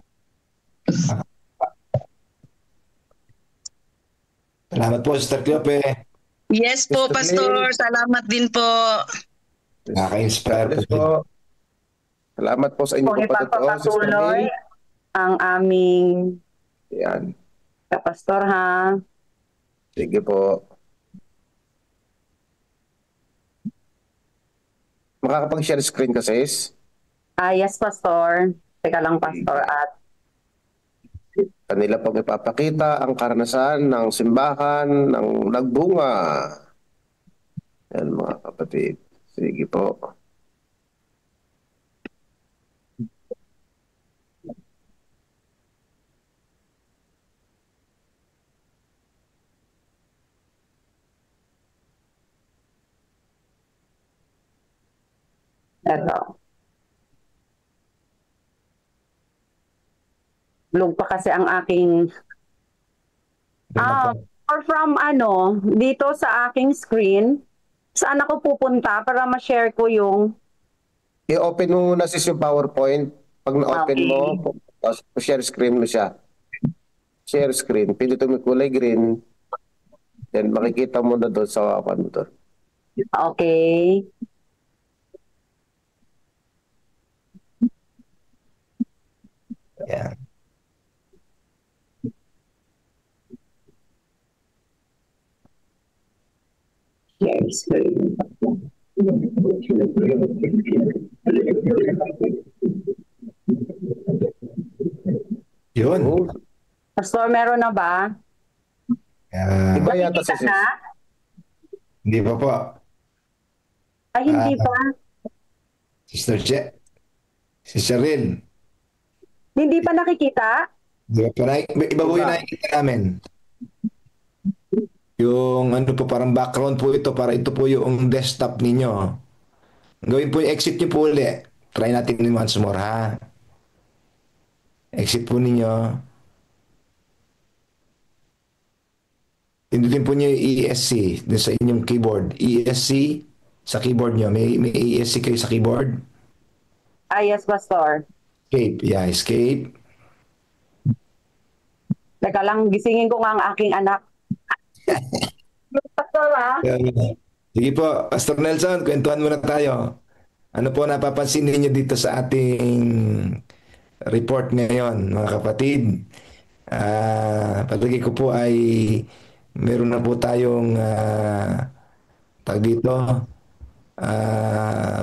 Salamat po, Sister Cleope. Yes po, Pastor. Salamat din po. Nakaka-inspire po. Salamat po sa inyong pagpapatuloy, Sister May. Ang aming Yan. Pastor ha. Sige po. makakapag-share screen ka, sis? Yes, Pastor. Teka lang, Pastor. At Kanila pag ipapakita ang karanasan ng simbahan ng nagbunga. Yan mga kapatid. Sige po. eto. Log pa kasi ang aking or from dito sa aking screen, saan ako pupunta para ma-share ko yung I-open mo muna sis yung PowerPoint. Pag na-open Okay. mo, share screen mo siya. Share screen. Pindutin mo kulay green. Then makikita mo na doon sa ano doon. Okay. Yan. Share screen. Yun. Pastor, meron na ba? Iba yata Nakikita si sis. na? Hindi pa po. Ay, hindi pa. Sister Che. Sister Rin. Hindi pa nakikita? Iba po yung nakikita namin. Yung ano po, parang background po ito, para ito po yung desktop ninyo. Gawin po yung exit nyo po uli. Try natin yun once more, ha? Exit po ninyo. Pindutin po nyo yung ESC dun sa inyong keyboard. ESC sa keyboard nyo. May ESC kayo sa keyboard? Yes, Pastor. Escape. Yeah, escape. Teka lang, gisingin ko nga ang aking anak. Pastor, Sige po, Pastor Nelson, kwentuhan muna tayo. Ano po napapansin ninyo dito sa ating report ngayon, mga kapatid? Palagi ko po ay meron na po tayong tag dito,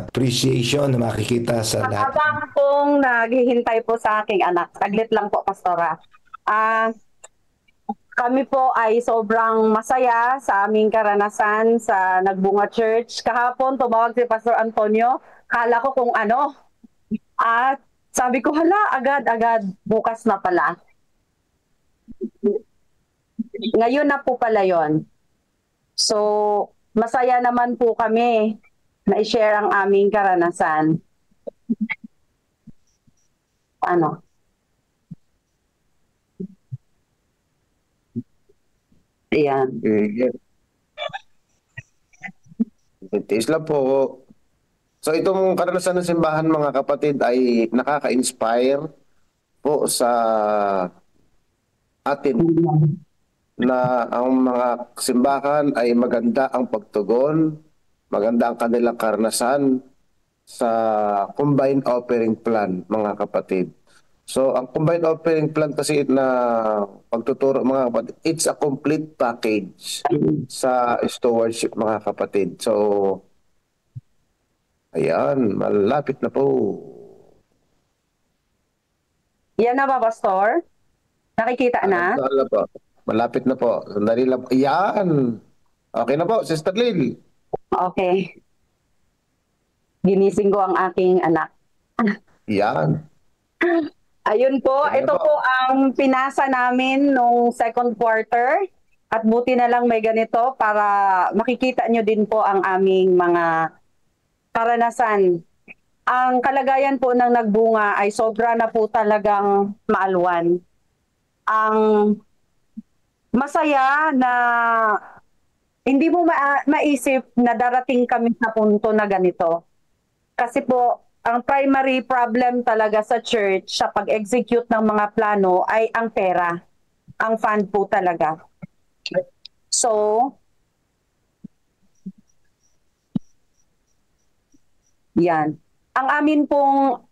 appreciation na makikita sa lahat. Habang pong naghihintay po sa aking anak, saglit lang po, Pastora. Kami po ay sobrang masaya sa aming karanasan sa Nagbunga Church. Kahapon tumawag si Pastor Antonio, kala ko kung ano. At sabi ko, hala, agad-agad, bukas na pala. Ngayon na po pala yon. So, masaya naman po kami na i-share ang aming karanasan. Ano? Ayan. Tiis lang po. So itong karanasan ng simbahan mga kapatid ay nakaka-inspire po sa atin na ang mga simbahan ay maganda ang pagtugon, maganda ang kanilang karanasan sa combined offering plan mga kapatid. So ang combined offering plan kasi na pagtuturo mga kapatid, it's a complete package sa stewardship mga kapatid. So ayan, malapit na po. Yan na ba, Pastor? Nakikita na? Malapit na po. Sandali lang. Ayan. Okay na po, Sister Lil. Okay. Ginising ko ang aking anak. Yan. Ayun po, ito po ang pinasa namin nung second quarter. At buti na lang may ganito para makikita nyo din po ang aming mga karanasan. Ang kalagayan po ng Nagbunga ay sobra na po talagang maalwan. Ang masaya na hindi mo maisip na darating kami sa punto na ganito. Kasi po, ang primary problem talaga sa church sa pag-execute ng mga plano ay ang pera. Ang fund po talaga. So, yan. Ang amin pong,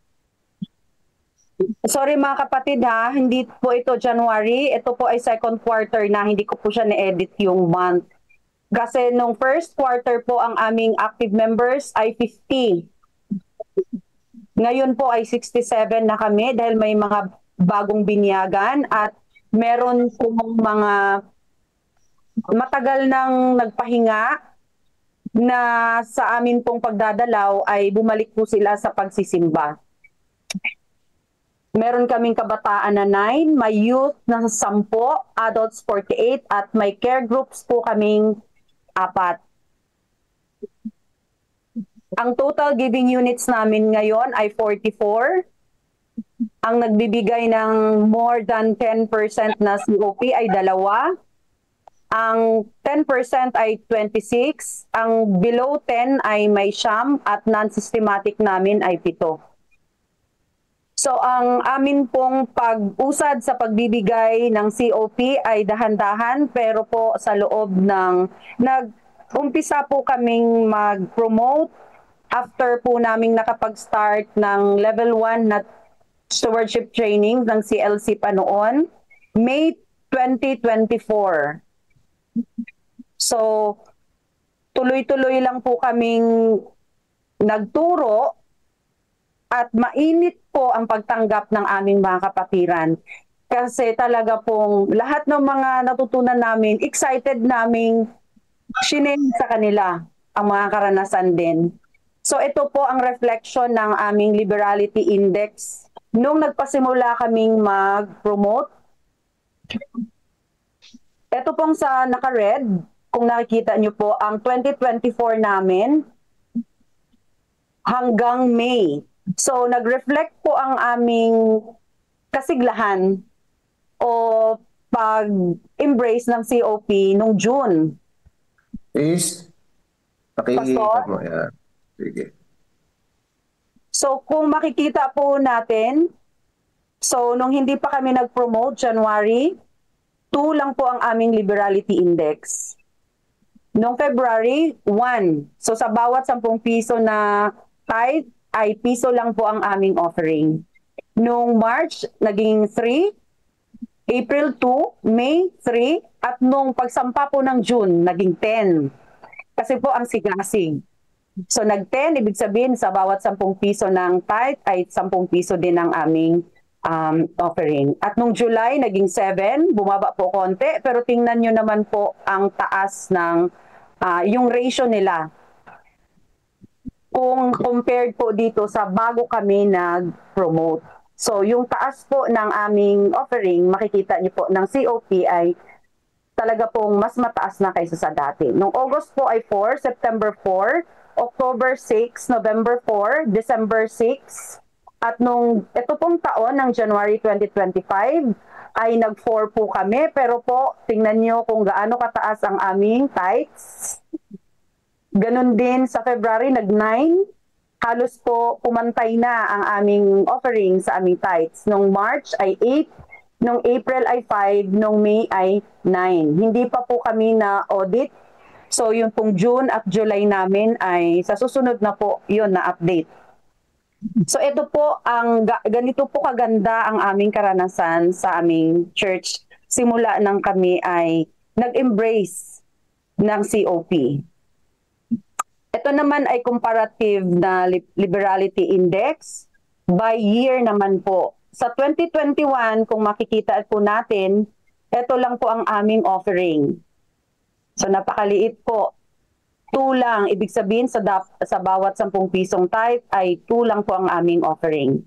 sorry mga kapatid ha, hindi po ito January, ito po ay second quarter na, hindi ko po siya na-edit yung month. Kasi nung first quarter po ang aming active members ay 50. Ngayon po ay 67 na kami dahil may mga bagong binyagan at meron pong mga matagal nang nagpahinga na sa amin pong pagdadalaw ay bumalik po sila sa pagsisimba. Meron kaming kabataan na 9, may youth na 10, adults 48, at may care groups po kaming 4. Ang total giving units namin ngayon ay 44. Ang nagbibigay ng more than 10% na COP ay 2. Ang 10% ay 26. Ang below 10 ay may 9 at non-systematic namin ay 7. So ang amin pong pag-usad sa pagbibigay ng COP ay dahan-dahan, pero po sa loob ng nag-umpisa po kaming mag-promote after po naming nakapag-start ng level 1 na stewardship training ng CLC pa noon, May 2024. So, tuloy-tuloy lang po kaming nagturo at mainit po ang pagtanggap ng aming mga kapatiran. Kasi talaga pong lahat ng mga natutunan namin, excited naming shinin sa kanila ang mga karanasan din. So ito po ang reflection ng aming Liberality Index nung nagpasimula kaming mag-promote. Ito pong sa naka-red, kung nakikita nyo po, ang 2024 namin hanggang May. So nag-reflect po ang aming kasiglahan o pag-embrace ng COP nung June. Is, pakikita mo yan. Sige. So kung makikita po natin, so nung hindi pa kami nag-promote, January, 2 lang po ang aming Liberality Index. Noong February, 1. So sa bawat 10 piso na tithe, ay piso lang po ang aming offering. Noong March, naging 3. April 2, May 3, at nung pagsampa po ng June, naging 10. Kasi po ang sigasig. So nag-10, ibig sabihin sa bawat 10 piso ng tithe ay 10 piso din ang aming offering. At nung July, naging 7, bumaba po konti, pero tingnan nyo naman po ang taas ng yung ratio nila. Kung compared po dito sa bago kami nag-promote. So yung taas po ng aming offering, makikita nyo po ng COP ay talaga pong mas mataas na kaysa sa dati. Noong August po ay 4, September 4, October 6, November 4, December 6, at nung ito pong taon ng January 2025 ay nag-4 po kami, pero po tingnan nyo kung gaano kataas ang aming tithes. Ganon din sa February, nag-9, halos po pumantay na ang aming offering sa aming tithes. Nung March ay 8, nung April ay 5, nung May ay 9. Hindi pa po kami na audit. So yung pong June at July namin ay sa susunod na po yun na update. So ito po ganito po kaganda ang aming karanasan sa aming church simula nang kami ay nag-embrace ng COP. Ito naman ay comparative na Liberality Index by year naman po. Sa 2021, kung makikita po natin, ito lang po ang aming offering. So napakaliit po. 2 lang, ibig sabihin sa bawat 10 pisong tithe ay 2 lang po ang aming offering.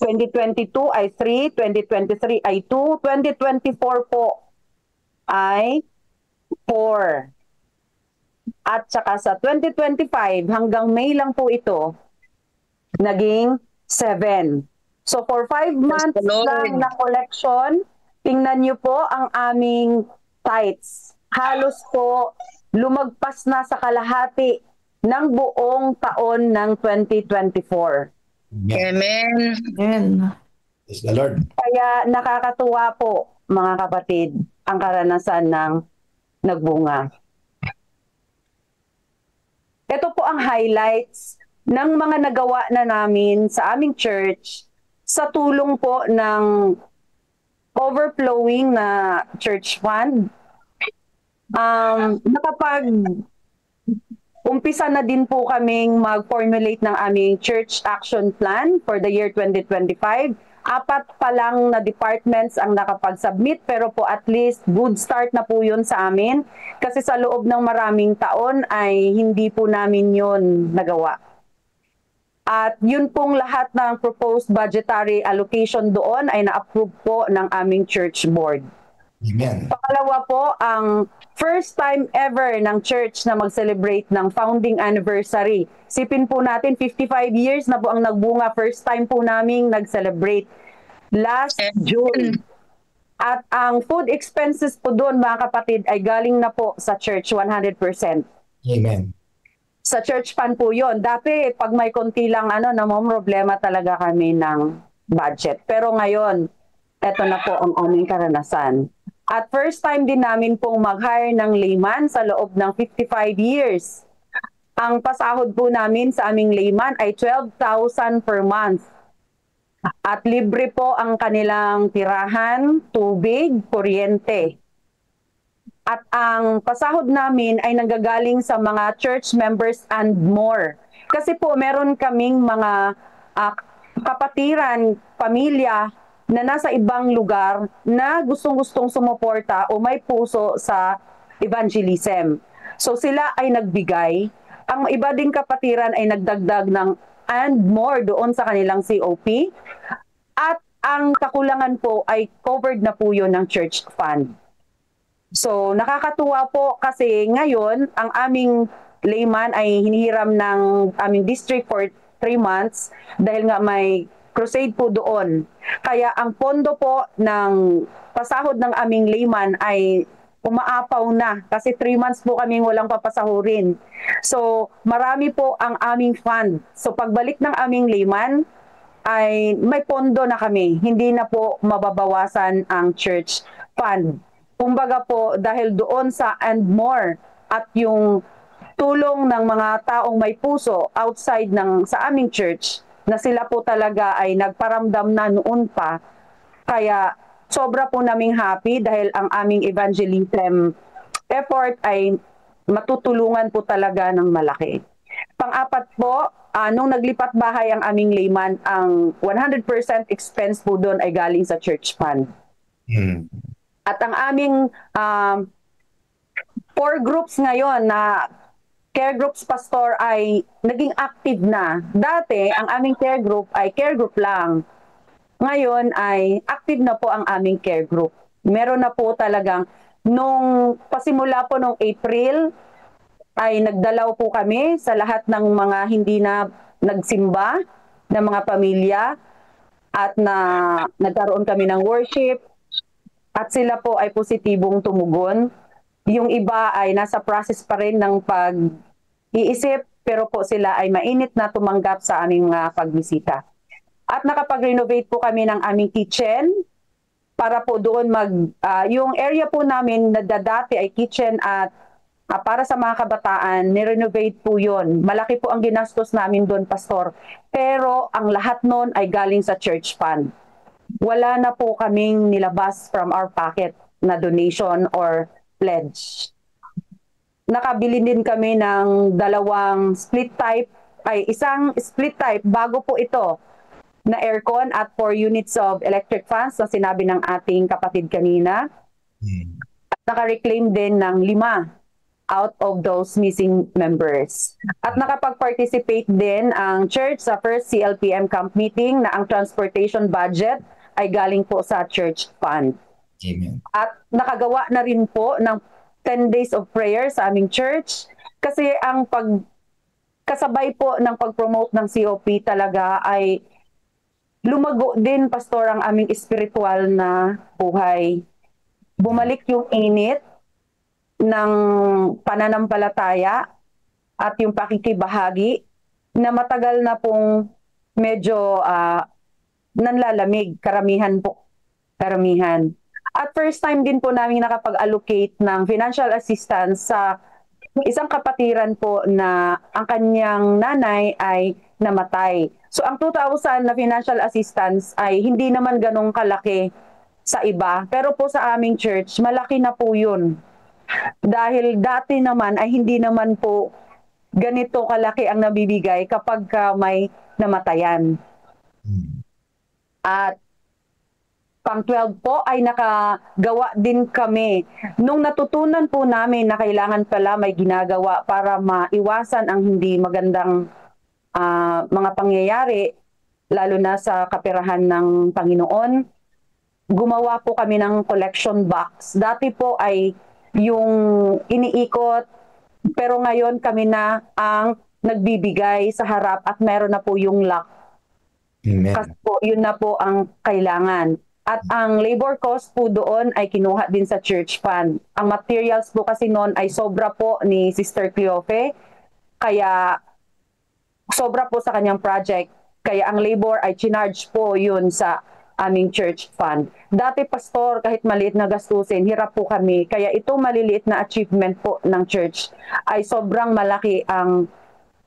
2022 ay 3, 2023 ay 2, 2024 po ay 4. At saka sa 2025 hanggang May lang po ito, naging 7. So for 5 months lang na collection, tingnan nyo po ang aming tithes. Halos po lumagpas na sa kalahati ng buong taon ng 2024. Amen. Amen. Praise the Lord. Kaya nakakatuwa po, mga kapatid, ang karanasan ng nagbunga. Ito po ang highlights ng mga nagawa na namin sa aming church sa tulong po ng overflowing na church fund. umpisa na din po kaming mag-formulate ng aming church action plan for the year 2025. 4 pa lang na departments ang nakapag-submit, pero po at least good start na po yun sa amin. Kasi sa loob ng maraming taon ay hindi po namin yun nagawa. At yun pong lahat ng proposed budgetary allocation doon ay na-approve po ng aming church board. Amen. Pangalawa po, ang first time ever ng church na mag-celebrate ng founding anniversary. Sipin po natin, 55 years na po ang nagbunga. First time po naming nag-celebrate last June. At ang food expenses po doon, mga kapatid, ay galing na po sa church 100%. Amen. Sa church fund po yun. Dati, pag may konti lang, problema talaga kami ng budget. Pero ngayon, eto na po ang aming karanasan. At first time din namin pong mag-hire ng layman sa loob ng 55 years. Ang pasahod po namin sa aming layman ay 12,000 per month. At libre po ang kanilang tirahan, tubig, kuryente. At ang pasahod namin ay nanggagaling sa mga church members and more. Kasi po meron kaming mga kapatiran, pamilya, na nasa ibang lugar na gustong-gustong sumuporta o may puso sa evangelism. So sila ay nagbigay. Ang iba ding kapatiran ay nagdagdag ng and more doon sa kanilang COP. At ang kakulangan po ay covered na po yun ng church fund. So nakakatuwa po kasi ngayon ang aming layman ay hinihiram ng aming district for 3 months dahil nga may crusade po doon. Kaya ang pondo po ng pasahod ng aming layman ay umaapaw na kasi 3 months po kaming walang papasahurin. So marami po ang aming fund. So pagbalik ng aming layman ay may pondo na kami. Hindi na po mababawasan ang church fund. Kumbaga po dahil doon sa and more at yung tulong ng mga taong may puso outside ng sa aming church, na sila po talaga ay nagparamdam na noon pa. Kaya sobra po naming happy dahil ang aming evangelism effort ay matutulungan po talaga ng malaki. Pang-apat po, nung naglipat bahay ang aming layman, ang 100% expense po doon ay galing sa church fund. At ang aming 4 groups ngayon na care groups, pastor, ay naging active na. Dati, ang aming care group ay care group lang. Ngayon ay active na po ang aming care group. Meron na po talagang, nung pasimula po nung April, ay nagdalaw po kami sa lahat ng mga hindi na nagsimba na mga pamilya at na nagkaroon kami ng worship at sila po ay positibong tumugon. Yung iba ay nasa process pa rin ng pag-iisip, pero po sila ay mainit na tumanggap sa aming mga pagbisita. At nakapag-renovate po kami ng aming kitchen para po doon yung area po namin na dati ay kitchen at para sa mga kabataan, ni-renovate po yun. Malaki po ang ginastos namin doon, pastor. Pero ang lahat nun ay galing sa church fund. Wala na po kaming nilabas from our pocket na donation or pledge. Nakabili din kami ng isang split type bago po ito na aircon at 4 units of electric fans na sinabi ng ating kapatid kanina. At naka-reclaim din ng 5 out of those missing members. At nakapag-participate din ang church sa first CLPM camp meeting na ang transportation budget ay galing po sa church fund. Amen. At nakagawa na rin po ng 10 days of prayer sa aming church kasi ang kasabay po ng pag-promote ng COP talaga ay lumago din, pastor, ang aming spiritual na buhay. Bumalik yung init ng pananampalataya at yung pakikibahagi na matagal na pong medyo nanlalamig, karamihan. At first time din po namin nakapag-allocate ng financial assistance sa isang kapatiran po na ang kanyang nanay ay namatay. So ang 2,000 na financial assistance ay hindi naman ganong kalaki sa iba. Pero po sa aming church, malaki na po yun. Dahil dati naman ay hindi naman po ganito kalaki ang nabibigay kapag may namatayan. At pang-12 po ay nakagawa din kami. Nung natutunan po namin na kailangan pala may ginagawa para maiwasan ang hindi magandang mga pangyayari, lalo na sa kapirahan ng Panginoon, gumawa po kami ng collection box. Dati po ay yung iniikot, pero ngayon kami na ang nagbibigay sa harap at meron na po yung lock. Amen. Kasi po, yun na po ang kailangan. At ang labor cost po doon ay kinuha din sa church fund. Ang materials po kasi noon ay sobra po ni Sister Cleofe, kaya sobra po sa kanyang project. Kaya ang labor ay chinarge po yun sa aming church fund. Dati, pastor, kahit maliit na gastusin, hirap po kami. Kaya itong maliliit na achievement po ng church ay sobrang malaki ang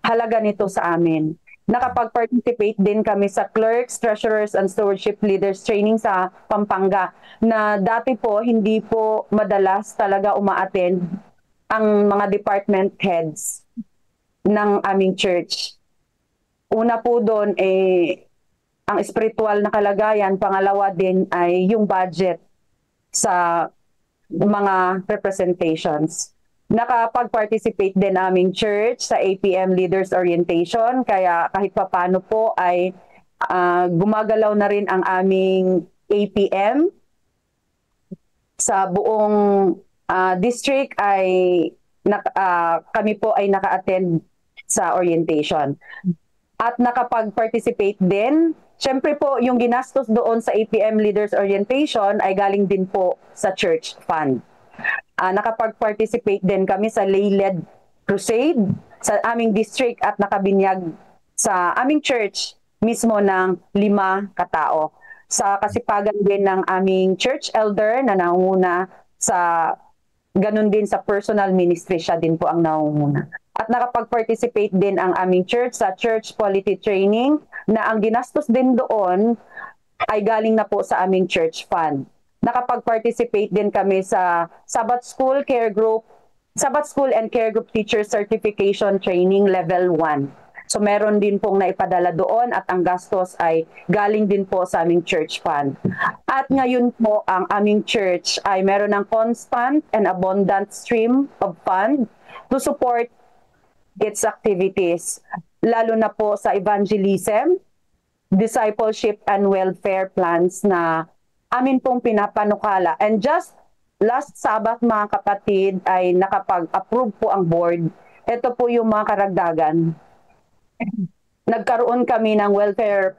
halaga nito sa amin. Nakapag-participate din kami sa clerks, treasurers, and stewardship leaders training sa Pampanga na dati po hindi po madalas talaga uma-attend ang mga department heads ng aming church. Una po doon ang spiritual na kalagayan, pangalawa din ay yung budget sa mga representations. Nakapag-participate din aming church sa APM Leaders Orientation, kaya kahit papano po ay gumagalaw na rin ang aming APM. Sa buong district ay kami po ay naka-attend sa orientation. At nakapag-participate din, syempre po yung ginastos doon sa APM Leaders Orientation ay galing din po sa church fund. Nakapag-participate din kami sa lay-led crusade sa aming district at nakabinyag sa aming church mismo ng 5 katao. Sa kasipagan din ng aming church elder na nangunguna sa ganun din sa personal ministry, siya din po ang nangunguna. At nakapag-participate din ang aming church sa church polity training na ang ginastos din doon ay galing na po sa aming church fund. Nakapag-participate din kami sa Sabbath School and Care Group Teacher Certification Training Level 1. So meron din pong naipadala doon at ang gastos ay galing din po sa aming church fund. At ngayon po ang aming church ay meron ng constant and abundant stream of fund to support its activities, lalo na po sa evangelism, discipleship, and welfare plans na amin pong pinapanukala. And just last Sabbath, mga kapatid, ay nakapag-approve po ang board. Ito po yung mga karagdagan. Nagkaroon kami ng welfare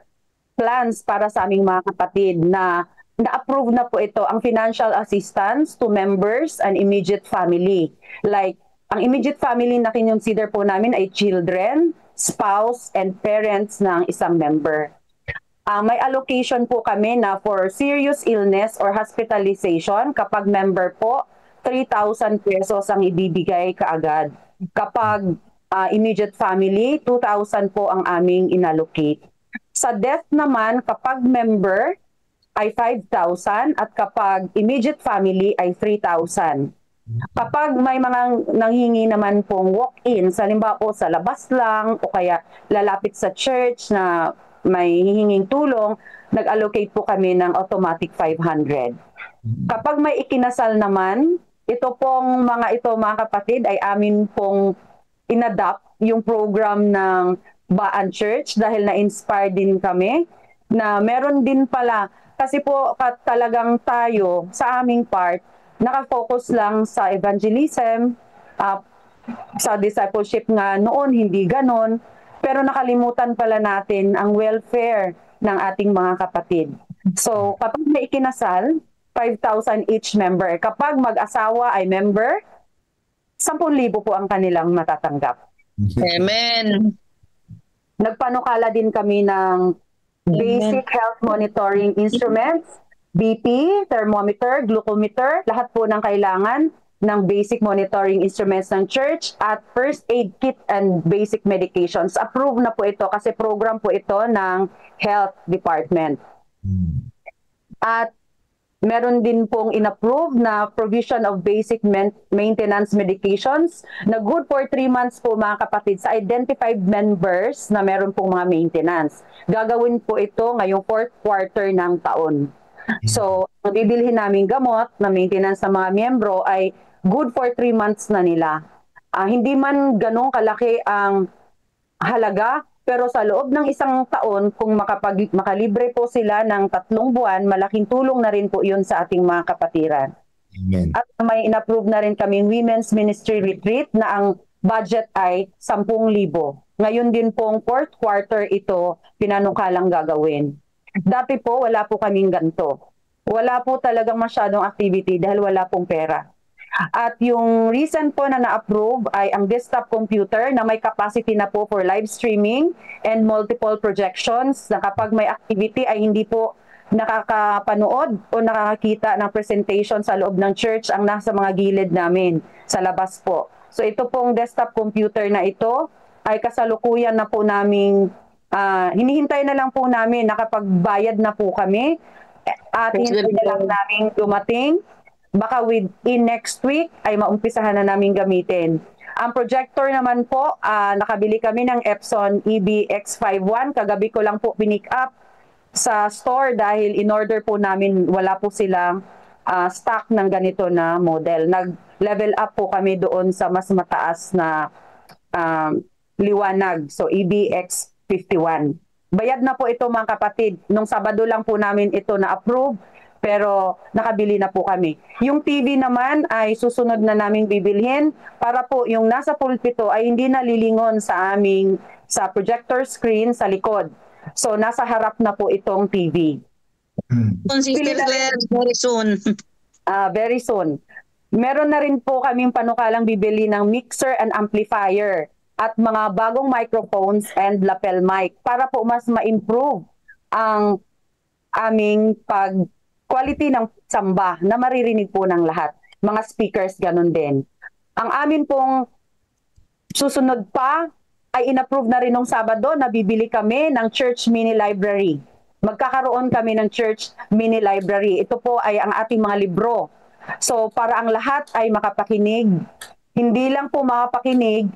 plans para sa aming mga kapatid na na-approve na po ito ang financial assistance to members and immediate family. Like, ang immediate family na kinonsider po namin ay children, spouse, and parents ng isang member. May allocation po kami na for serious illness or hospitalization, kapag member po, 3,000 pesos ang ibibigay kaagad. Kapag immediate family, 2,000 po ang aming inallocate. Sa death naman, kapag member ay 5,000 at kapag immediate family ay 3,000. Kapag may mga nanghingi naman pong walk-ins, halimbawa po sa labas lang o kaya lalapit sa church na may hihinging tulong, nag-allocate po kami ng automatic 500. Kapag may ikinasal naman, ito pong mga kapatid ay amin pong inadapt yung program ng Baan Church dahil na-inspire din kami na meron din pala, kasi po talagang tayo sa aming part, nakafocus lang sa evangelism, sa discipleship nga noon, hindi ganon. Pero nakalimutan pala natin ang welfare ng ating mga kapatid. So, kapag may ikinasal, 5,000 each member. Kapag mag-asawa ay member, 10,000 po ang kanilang matatanggap. Amen. Nagpanukala din kami ng basic health monitoring instruments, BP, thermometer, glucometer, lahat po ng kailangan ng basic monitoring instruments ng church at first aid kit and basic medications. Approved na po ito kasi program po ito ng health department. At Meron din pong inapprove na provision of basic maintenance medications na good for 3 months po mga kapatid sa identified members na meron pong mga maintenance. Gagawin po ito ngayong 4th quarter ng taon. So, ang bibilhin namin gamot na maintenance ng mga miyembro ay good for 3 months na nila. Hindi man ganong kalaki ang halaga, pero sa loob ng 1 taon, kung makalibre po sila ng 3 buwan, malaking tulong na rin po yun sa ating mga kapatiran. Amen. At may in-approve na rin kaming Women's Ministry Retreat na ang budget ay 10,000. Ngayon din pong 4th quarter ito, pinanukalang gagawin. Dati po, wala po kaming ganito. Wala po talagang masyadong activity dahil wala pong pera. At yung recent po na na-approve ay ang desktop computer na may capacity na po for live streaming and multiple projections na kapag may activity ay hindi po nakakapanood o nakakakita ng presentation sa loob ng church ang nasa mga gilid namin sa labas po. So ito pong desktop computer na ito ay kasalukuyan na po naming hinihintay na lang po namin nakapagbayad na po kami at hinihintay na lang namin dumating. Baka within next week ay maumpisahan na namin gamitin. Ang projector naman po, nakabili kami ng Epson EBX51. Kagabi ko lang po pinick up sa store dahil in order po namin, wala po silang stock ng ganito na model. Nag-level up po kami doon sa mas mataas na liwanag. So EBX51. Bayad na po ito mga kapatid. Nung Sabado lang po namin ito na-approve. Pero nakabili na po kami. Yung TV naman ay susunod na naming bibilhin para po yung nasa pulpito ay hindi nalilingon sa projector screen sa likod. So nasa harap na po itong TV. Sister Claire, very soon. Very soon. Meron na rin po kaming panukalang bibili ng mixer and amplifier at mga bagong microphones and lapel mic para po mas ma-improve ang aming quality ng samba na maririnig po ng lahat. Mga speakers, ganun din. Ang amin pong susunod pa ay inapprove na rin nung Sabado na bibili kami ng church mini library. Magkakaroon kami ng church mini library. Ito po ay ang ating mga libro. So para ang lahat ay makapakinig. Hindi lang po makapakinig,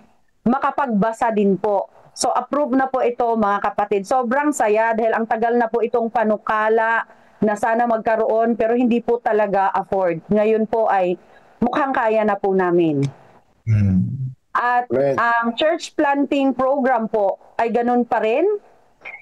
makapagbasa din po. So approve na po ito mga kapatid. Sobrang saya dahil ang tagal na po itong panukala na sana magkaroon pero hindi po talaga afford. Ngayon po ay mukhang kaya na po namin. At ang church planting program po ay ganun pa rin.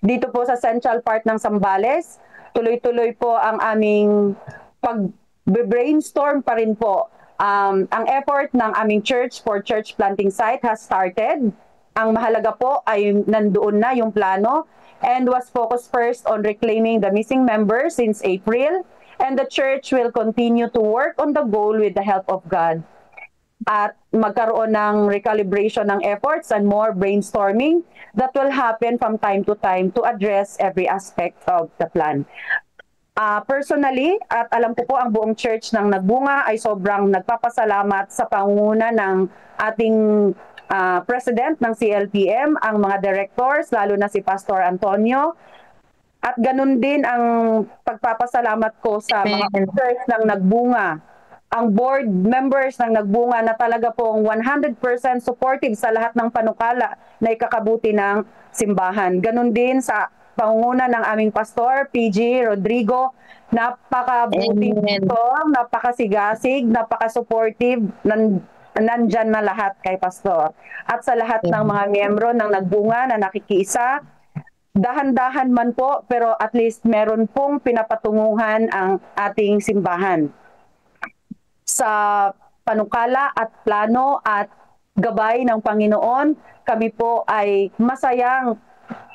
Dito po sa central part ng Zambales, tuloy-tuloy po ang aming pag-brainstorm pa rin po. Ang effort ng aming church for church planting site has started. Ang mahalaga po ay nandoon na yung plano and was focused first on reclaiming the missing members since April, and the church will continue to work on the goal with the help of God. At magkaroon ng recalibration ng efforts and more brainstorming that will happen from time to time to address every aspect of the plan. Personally, at alam ko po ang buong church ng Nagbunga ay sobrang nagpapasalamat sa pangunguna ng ating President ng CLPM, ang mga directors, lalo na si Pastor Antonio. At ganun din ang pagpapasalamat ko sa mga church ng Nagbunga, ang board members ng Nagbunga na talaga pong 100% supportive sa lahat ng panukala na ikakabuti ng simbahan. Ganun din sa pangunguna ng aming pastor, PG Rodrigo, napakabuting pastor, napakasigasig, napaka-supportive, nandyan na lahat kay pastor. At sa lahat ng mga miyembro ng Nagbunga na nakikiisa, dahan-dahan man po, pero at least meron pong pinapatunguhan ang ating simbahan. Sa panukala at plano at gabay ng Panginoon, kami po ay masayang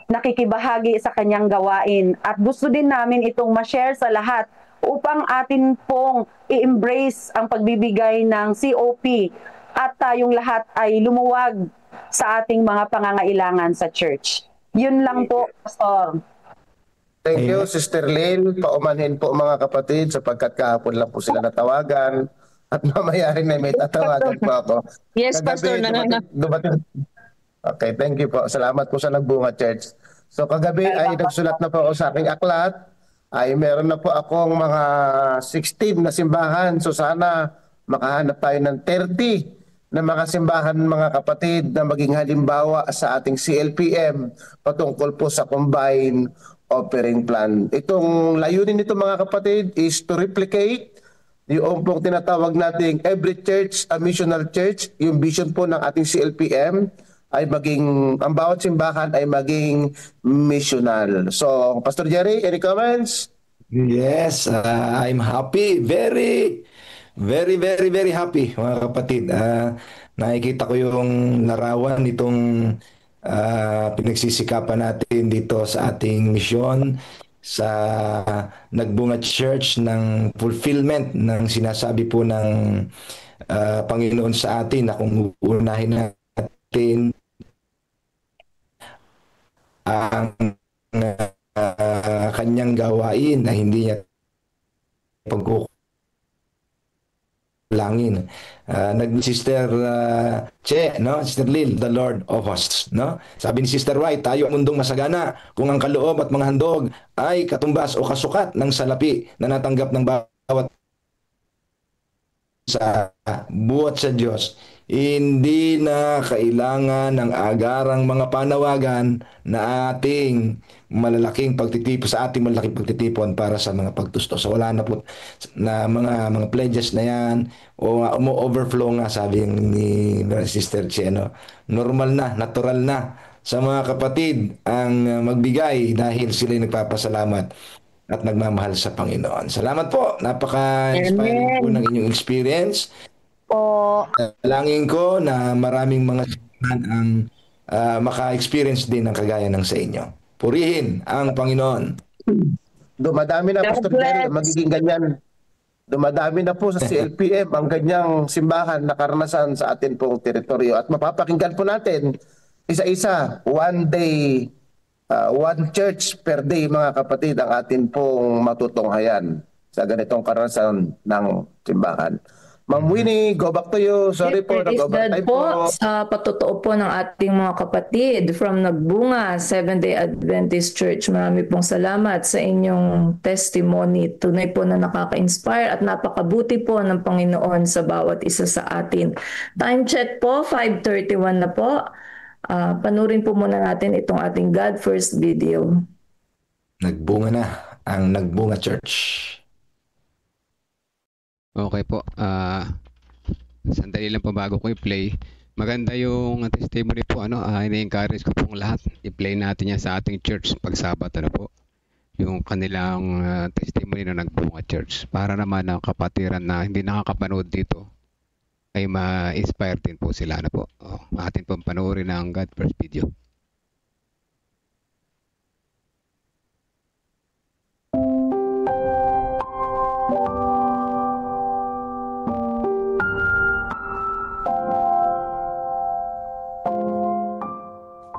nakikibahagi sa kanyang gawain. At gusto din namin itong ma-share sa lahat upang atin pong i-embrace ang pagbibigay ng COP at tayong lahat ay lumuwag sa ating mga pangangailangan sa church. Yun lang po, Pastor. Thank you, Sister Lynn. Paumanhin po mga kapatid sapagkat kahapon lang po sila natawagan at mamaya rin may tatawagan po ako. Yes, Pastor. Dumating. Okay, thank you po. Salamat po sa Nagbunga Church. So kagabi ay nagsulat na po ako sa aking aklat ay meron na po akong mga 16 na simbahan. So sana makahanap tayo ng 30 na mga simbahan, mga kapatid, na maging halimbawa sa ating CLPM patungkol po sa combined offering plan. Itong layunin nito mga kapatid is to replicate yung pong tinatawag nating every church a missional church. Yung vision po ng ating CLPM ay maging, ang bawat simbahan ay maging missional. So, Pastor Jerry, any comments? Yes, I'm happy. Very, very, very, very happy, mga kapatid. Nakikita ko yung larawan nitong pinagsisikapan natin dito sa ating misyon sa Nagbunga Church ng fulfillment ng sinasabi po ng Panginoon sa atin na kung uunahin natin ang kanyang gawain na hindi niya pagkukulangin. Sister Che, no? Sister Lil, the Lord of Hosts, no? Sabi ni Sister White, tayo ang mundong masagana kung ang kaloob at mga handog ay katumbas o kasukat ng salapi na natanggap ng bawat sa buhat sa Diyos. Hindi na kailangan ng agarang mga panawagan na ating malalaking pagtitipon sa ating malaking pagtitipon para sa mga pagtusto. So wala na po na mga pledges na yan o overflow nga, sabi ni Sister Cheno. Normal na, natural na sa mga kapatid ang magbigay dahil sila nagpapasalamat at nagmamahal sa Panginoon. Salamat po. Napaka-inspiring po ng inyong experience. Dalangin ko na maraming mga ang maka-experience din ng kagaya ng sa inyo. Purihin ang Panginoon. Dumadami na, Pastor Jerry, magiging ganyan. Dumadami na po sa CLPM ang ganyang simbahan na karanasan sa atin pong teritoryo. At mapapakinggan po natin isa-isa, one day, one church per day, mga kapatid, ang atin pong matutunghayan sa ganitong karanasan ng simbahan. Ma'am Winnie, go back to you. Sorry po, Praise go back God tayo po po. sa patotoo po ng ating mga kapatid from Nagbunga Seventh-day Adventist Church. Marami pong salamat sa inyong testimony. Tunay po na nakaka-inspire at napakabuti po ng Panginoon sa bawat isa sa atin. Time check po, 5:31 na po. Panurin po muna natin itong ating God First video. Nagbunga na ang Nagbunga Church. Okay po. Sandali lang po bago ko i-play. Maganda yung testimony po. I-encourage ko pong lahat. I-play natin yan sa ating church pag Sabat. Po. Yung kanilang testimony na Nagbunga Church. Para naman ang kapatiran na hindi nakakapanood dito ay ma-inspire din po sila na po. Atin pong panoorin ang God First video.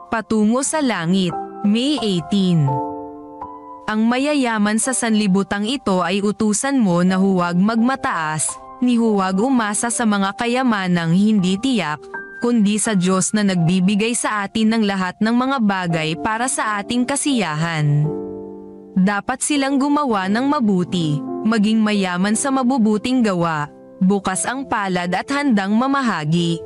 Patungo sa Langit, May 18. Ang mayayaman sa sanlibutang ito ay utusan mo na huwag magmataas, ni huwag umasa sa mga kayamanang hindi tiyak, kundi sa Diyos na nagbibigay sa atin ng lahat ng mga bagay para sa ating kasiyahan. Dapat silang gumawa ng mabuti, maging mayaman sa mabubuting gawa, bukas ang palad at handang mamahagi.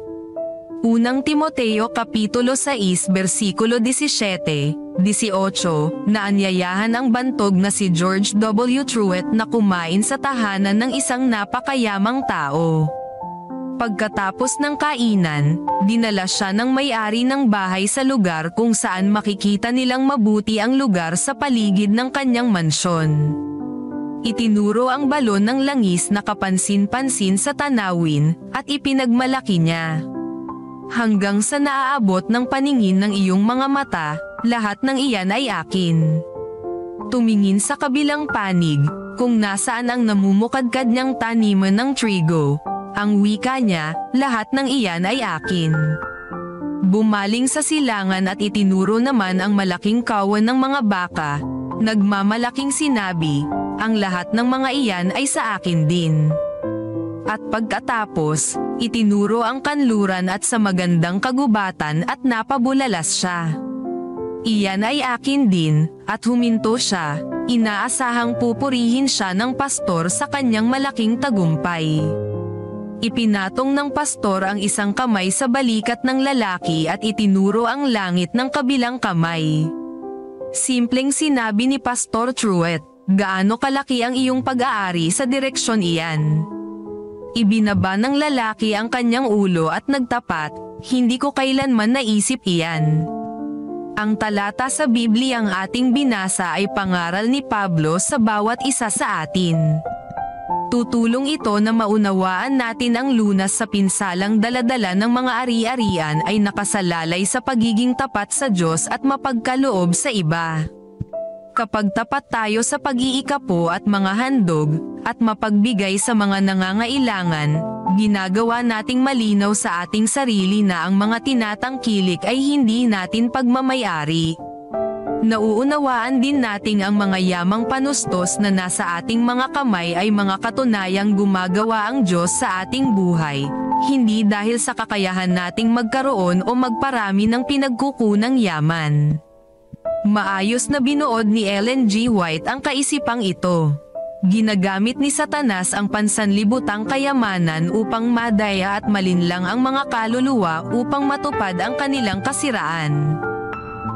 Unang Timoteo Kapitulo 6 versikulo 17, 18, na anyayahan ang bantog na si George W. Truett na kumain sa tahanan ng isang napakayamang tao. Pagkatapos ng kainan, dinala siya ng may-ari ng bahay sa lugar kung saan makikita nilang mabuti ang lugar sa paligid ng kanyang mansyon. Itinuro ang balon ng langis na kapansin-pansin sa tanawin at ipinagmalaki niya. Hanggang sa naaabot ng paningin ng iyong mga mata, lahat ng iyan ay akin. Tumingin sa kabilang panig, kung nasaan ang namumukadkad niyang taniman ng trigo. Ang wika niya, lahat ng iyan ay akin. Bumaling sa silangan at itinuro naman ang malaking kawan ng mga baka. Nagmamalaking sinabi, ang lahat ng mga iyan ay sa akin din. At pagkatapos, itinuro ang kanluran at sa magandang kagubatan at napabulalas siya. Iyan ay akin din, at huminto siya, inaasahang pupurihin siya ng pastor sa kanyang malaking tagumpay. Ipinatong ng pastor ang isang kamay sa balikat ng lalaki at itinuro ang langit ng kabilang kamay. Simpleng sinabi ni Pastor Truett, gaano kalaki ang iyong pag-aari sa direksyon iyan. Ibinaba ng lalaki ang kanyang ulo at nagtapat, hindi ko kailanman naisip iyan. Ang talata sa Bibliyang ating binasa ay pangaral ni Pablo sa bawat isa sa atin. Tutulong ito na maunawaan natin ang lunas sa pinsalang daladala ng mga ari-arian ay nakasalalay sa pagiging tapat sa Diyos at mapagkaloob sa iba. Kapag tapat tayo sa pag-iikapo at mga handog, at mapagbigay sa mga nangangailangan, ginagawa nating malinaw sa ating sarili na ang mga tinatangkilik ay hindi natin pagmamayari. Nauunawaan din nating ang mga yamang panustos na nasa ating mga kamay ay mga katunayang gumagawa ang Diyos sa ating buhay, hindi dahil sa kakayahan nating magkaroon o magparami ng pinagkukunang yaman. Maayos na binuod ni Ellen G. White ang kaisipang ito. Ginagamit ni Satanas ang pansanlibutang kayamanan upang madaya at malinlang ang mga kaluluwa upang matupad ang kanilang kasiraan.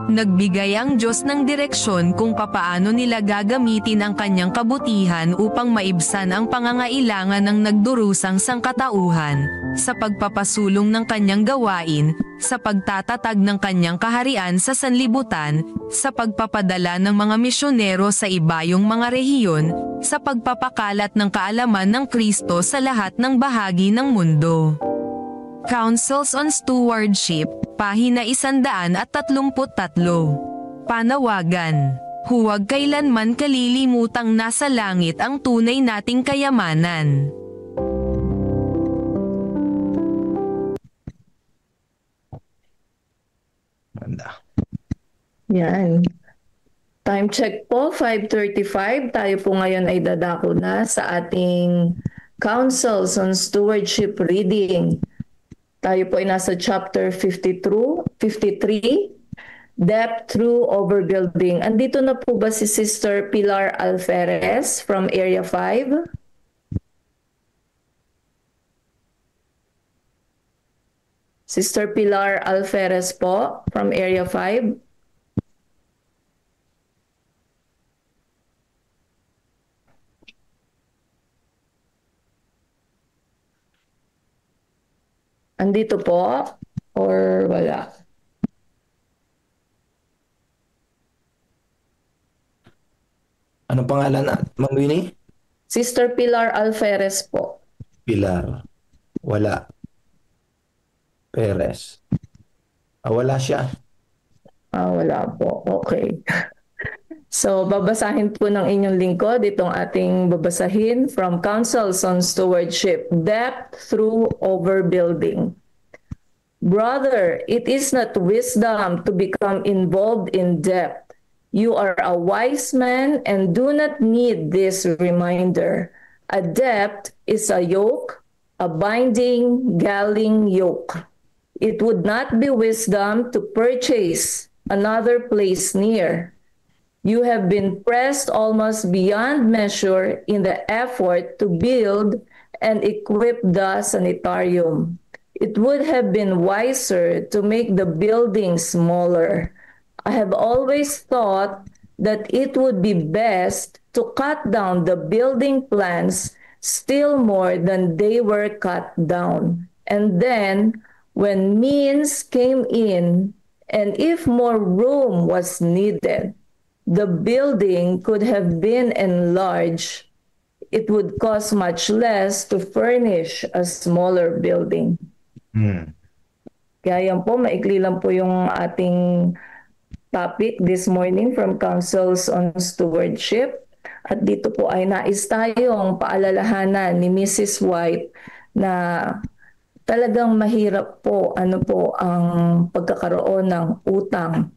Nagbigay ang Diyos ng direksyon kung papaano nila gagamitin ang kanyang kabutihan upang maibsan ang pangangailangan ng nagdurusang sangkatauhan, sa pagpapasulong ng kanyang gawain, sa pagtatatag ng kanyang kaharian sa sanlibutan, sa pagpapadala ng mga misyonero sa ibayong mga rehiyon, sa pagpapakalat ng kaalaman ng Kristo sa lahat ng bahagi ng mundo. Councils on Stewardship, pahina 133. Panawagan. Huwag kailanman kalilimutang nasa langit ang tunay nating kayamanan. Yan. Time check po, 5:35. Tayo po ngayon ay dadako na sa ating Councils on Stewardship reading. Tayo po ay nasa chapter 53, Depth Through Overbuilding. Andito na po ba si Sister Pilar Alferez from Area 5? Sister Pilar Alferez po from Area 5. Andito po or wala? Anong pangalan na, Ma'am Winnie? Sister Pilar Alferez po. Pilar. Wala. Perez. Wala siya. Wala po. Okay. So, babasahin po ng inyong lingkod itong ating babasahin from Councils on Stewardship, Depth Through Overbuilding. Brother, it is not wisdom to become involved in debt. You are a wise man and do not need this reminder. A debt is a yoke, a binding, galling yoke. It would not be wisdom to purchase another place near. You have been pressed almost beyond measure in the effort to build and equip the sanitarium. It would have been wiser to make the building smaller. I have always thought that it would be best to cut down the building plans still more than they were cut down. And then, when means came in, and if more room was needed, the building could have been enlarged. It would cost much less to furnish a smaller building. Kaya yan po, maikli lang po yung ating topic this morning from Councils on Stewardship. At dito po ay nais tayong paalalahanan ni Mrs. White na talagang mahirap po ang pagkakaroon ng utang.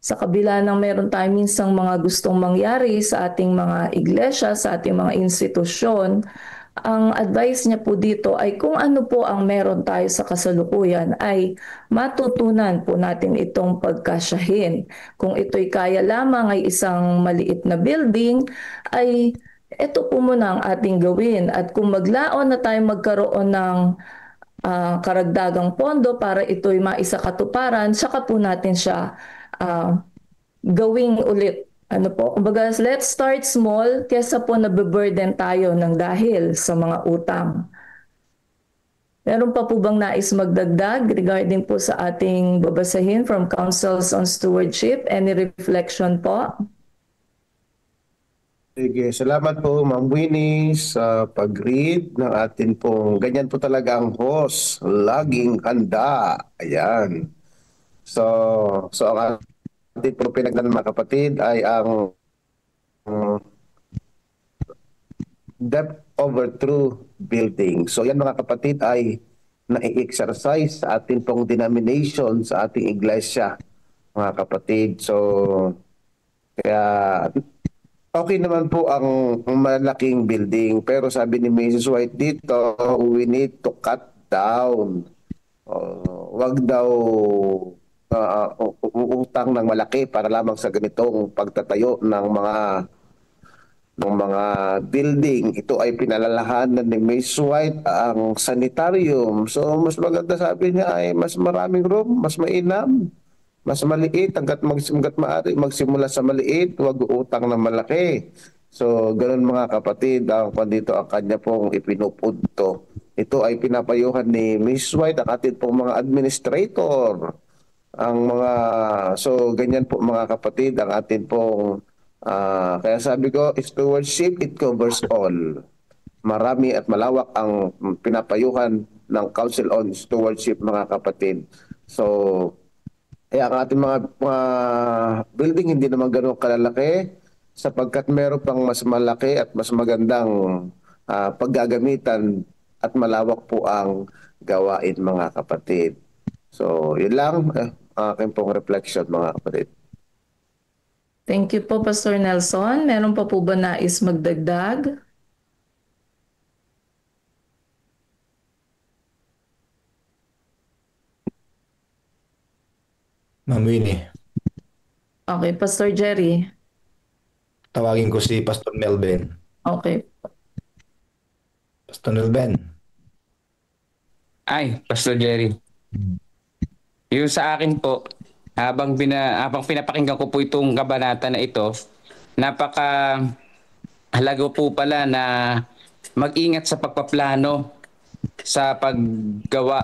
Sa kabila ng meron tayong minsang mga gustong mangyari sa ating mga iglesia, sa ating mga institusyon, ang advice niya po dito ay kung ano po ang meron tayo sa kasalukuyan ay matutunan po natin itong pagkasyahin. Kung ito'y kaya lamang ay isang maliit na building, ay ito po muna ang ating gawin. At kung maglaon na tayo magkaroon ng karagdagang pondo para ito'y maisakatuparan, saka po natin siya gawing ulit. Ano po? Kumbaga, let's start small kesa po nabe-burden tayo ng dahil sa mga utang. Meron pa po bang nais magdagdag regarding po sa ating babasahin from Councils on Stewardship? Any reflection po? Sige, salamat po Ma'am Winnie sa pag-read ng atin pong ganyan po talaga ang host, laging handa. Ayan. So ang ating po pinagdan mga kapatid ay ang depth over true building. So yan mga kapatid ay na-exercise sa ating pong denomination sa ating iglesia mga kapatid. So kaya okay naman po ang malaking building, pero sabi ni Mrs. White dito, we need to cut down. Wag daw utang ng malaki para lamang sa ganitong pagtatayo ng mga building. Ito ay pinalalahanan ni Mrs. White ang sanitarium. So mas maganda sabi niya ay mas maraming room, mas mainam. Mas maliit, hanggat maaari, magsimula sa maliit, huwag utang na malaki. So, ganun mga kapatid, ang dito ang kanya pong ipinupunto. Ito ay pinapayuhan ni Miss White, ang atin pong mga administrator. So, ganyan po mga kapatid, ang atin pong, kaya sabi ko, stewardship, it covers all. Marami at malawak ang pinapayuhan ng Council on Stewardship mga kapatid. So, ang ating mga building hindi naman gano'ng kalalaki sapagkat meron pang mas malaki at mas magandang paggagamitan at malawak po ang gawain mga kapatid. So, yun lang aking pong reflection mga kapatid. Thank you po, Pastor Nelson. Meron pa po ba nais magdagdag? Ma'am Winnie. Okay, Pastor Jerry. Tawagin ko si Pastor Melvin. Okay. Pastor Melvin. Ay, Pastor Jerry. Yung sa akin po, habang pinapakinggan ko po itong kabanata na ito, napaka halaga po pala na mag-ingat sa pagpaplano sa paggawa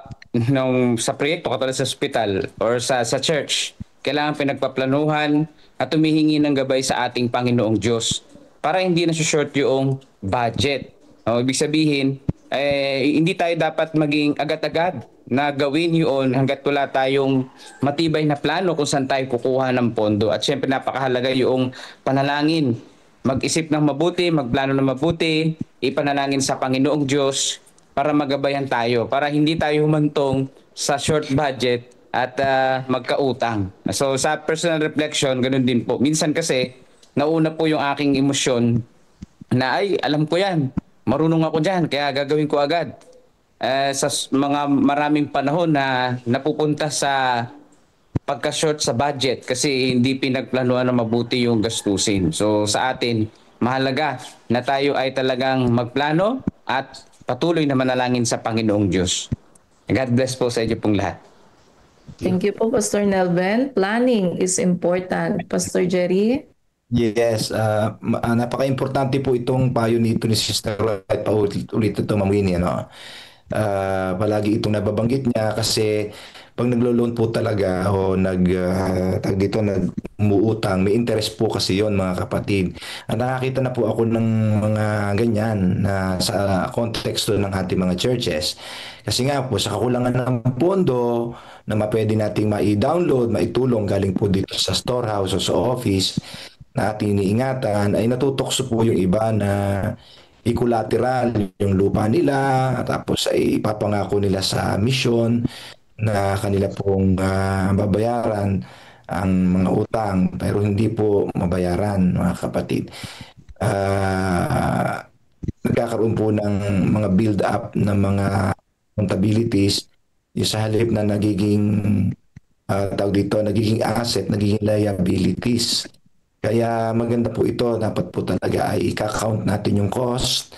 sa proyekto katulad sa hospital or sa church. Kailangan pinagpaplanuhan at humihingi ng gabay sa ating Panginoong Diyos para hindi na short yung budget. Ibig sabihin, hindi tayo dapat maging agad-agad na gawin yun hanggat wala tayong matibay na plano kung saan tayo kukuha ng pondo. At syempre napakahalaga yung panalangin. Mag-isip ng mabuti, magplano ng mabuti, ipanalangin sa Panginoong Diyos para magabayan tayo, para hindi tayo humantong sa short budget at magkautang. So sa personal reflection, ganun din po. Minsan kasi, nauna po yung aking emosyon na ay, alam ko yan, marunong ako dyan, kaya gagawin ko agad. Sa mga maraming panahon na napupunta sa pagka-short sa budget kasi hindi pinagplanuhan na mabuti yung gastusin. So sa atin, mahalaga na tayo ay talagang magplano at patuloy na manalangin sa Panginoong Diyos. God bless po sa inyo pong lahat. Thank you po, Pastor Nelvin. Planning is important. Pastor Jerry? Yes, napaka-importante po itong payo nito ni Sister Wright. Paulit ito, Ma'am Winnie. Palagi itong nababanggit niya kasi pag naglo-loan po talaga o nag-umuutang, may interest po kasi yon mga kapatid. Nakakita na po ako ng mga ganyan na sa konteksto ng ating mga churches. Kasi nga po, sa kakulangan ng pondo na pwede nating ma-download, maitulong galing po dito sa storehouse o sa office na ating iniingatan, ay natutokso po yung iba na i-collateral yung lupa nila, tapos ay ipapangako nila sa mission na kanila pong babayaran ang mga utang pero hindi po mabayaran mga kapatid. nagkakaroon po ng mga build-up na mga accountabilities, yung sa halip na nagiging tawag dito, nagiging asset, nagiging liabilities. Kaya maganda po ito, dapat po talaga ay i-count natin yung cost.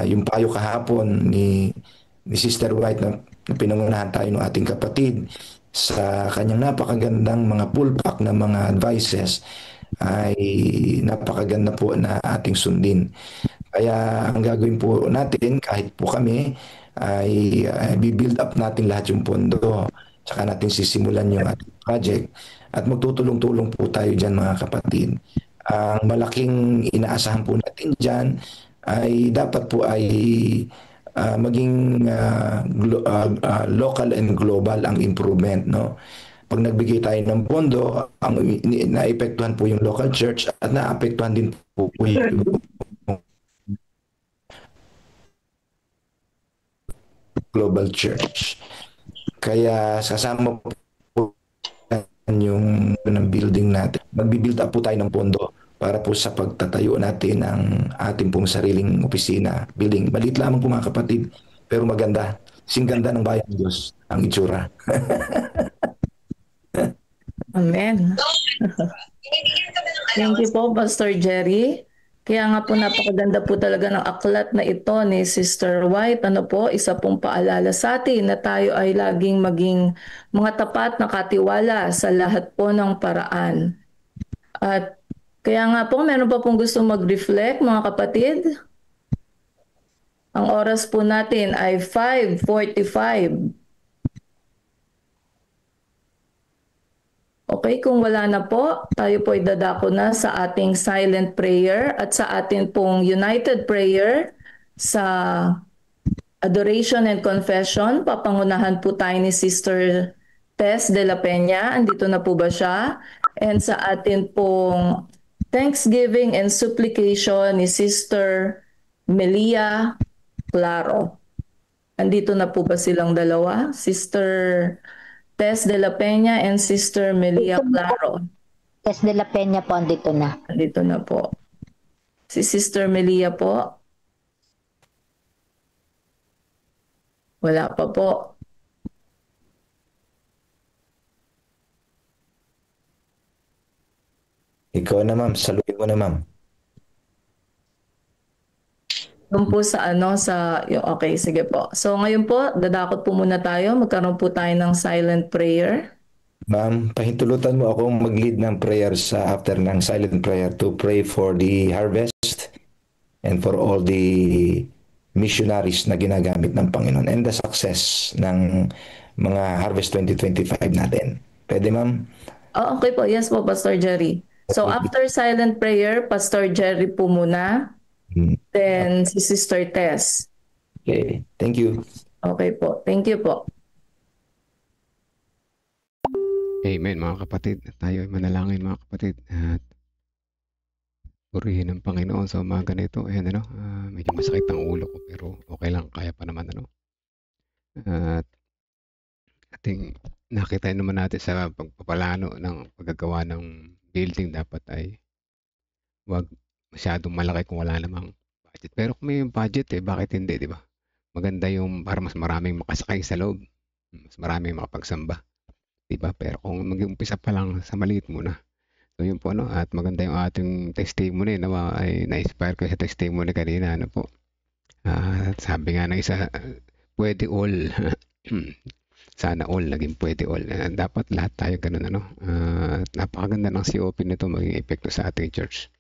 Yung payo kahapon ni Sister White na pinangunahan tayo ng ating kapatid sa kanyang napakagandang mga pull pack na mga advices ay napakaganda po na ating sundin. Kaya ang gagawin po natin kahit po kami ay build up natin lahat yung pondo, tsaka natin sisimulan yung ating project at magtutulong-tulong po tayo dyan mga kapatid. Ang malaking inaasahan po natin dyan ay dapat po ay maging local and global ang improvement, no? Pag nagbigay tayo ng pondo, ang naapektuhan po yung local church at naapektuhan din po yung global church. Kaya sasama po yung building natin. Magbi-build up po tayo ng pondo para po sa pagtatayo natin ng ating pong sariling opisina, building. Maliit lamang po mga kapatid, pero maganda. Singganda ng bayan ng Diyos ang itsura. Amen. Thank you po, Pastor Jerry. Kaya nga po napakaganda po talaga ng aklat na ito ni Sister White. Ano po, isa pong paalala sa atin na tayo ay laging maging mga tapat na katiwala sa lahat po ng paraan. At kaya nga po, meron pa pong gusto mag-reflect mga kapatid? Ang oras po natin ay 5:45. Okay, kung wala na po, tayo po ay dadako na sa ating silent prayer at sa ating pong united prayer sa adoration and confession. Papangunahan po tayo ni Sister Tess de la Peña. Andito na po ba siya? And sa ating pong thanksgiving and supplication ni Sister Melia Claro. Andito na po ba silang dalawa? Sister Tess de la Peña and Sister Melia Claro. Tess de la Peña po, andito na. Andito na po. Si Sister Melia po. Wala pa po. Ikaw na ma'am, saluhin mo na ma'am. Doon po sa okay, sige po. So ngayon po, dadakot po muna tayo. Magkaroon po tayo ng silent prayer. Ma'am, pahintulutan mo akong mag-lead ng prayer sa after ng silent prayer to pray for the harvest and for all the missionaries na ginagamit ng Panginoon and the success ng mga Harvest 2025 natin. Pwede ma'am? Oh, okay po. Yes po, Pastor Jerry. So after silent prayer, Pastor Jerry po muna. Then si Sister Tess. Okay, thank you. Okay po. Thank you po. Amen mga kapatid. Tayo ay manalangin mga kapatid. At purihin ng Panginoon sa umaga na ito. Ayan medyo masakit ang ulo ko pero okay lang. Kaya pa naman At ating nakita naman natin sa pagpapalano ng paggagawa ng building dapat ay wag masyadong malaki kung wala namang budget. Pero kung may budget bakit hindi, di ba? Maganda yung para mas maraming makasakay sa loob. Mas maraming makapagsamba. Di ba? Pero kung mag-umpisa pa lang sa maliit muna. So yun po at maganda yung ating testimony na ay na-inspire ko sa testimony kanina po. Sabi nga ng isa, pwede all. Sana all, naging pwede all. Dapat lahat tayo ganun napakaganda ng COP nito maging epekto sa ating church.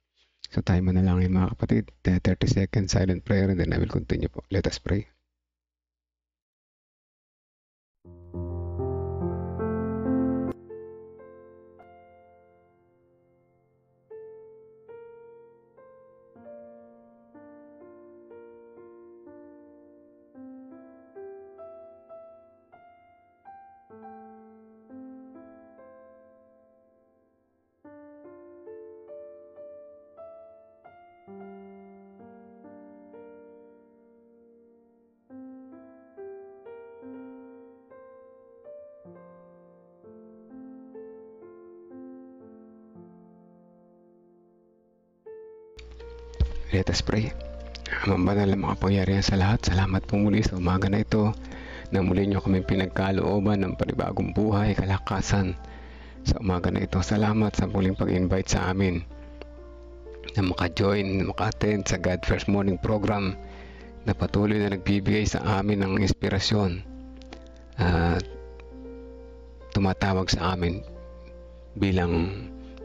So tayo manalangin mga kapatid. 30 seconds silent prayer and then I will continue po. Let us pray. Let us pray. Banal na makapangyarihan sa lahat, salamat po muli sa umaga na ito na muli nyo kami pinagkalooban ng panibagong buhay, kalakasan sa umaga na ito. Salamat sa muling pag-invite sa amin na maka-join, maka-attend sa God First Morning program na patuloy na nagbibigay sa amin ng inspirasyon at tumatawag sa amin bilang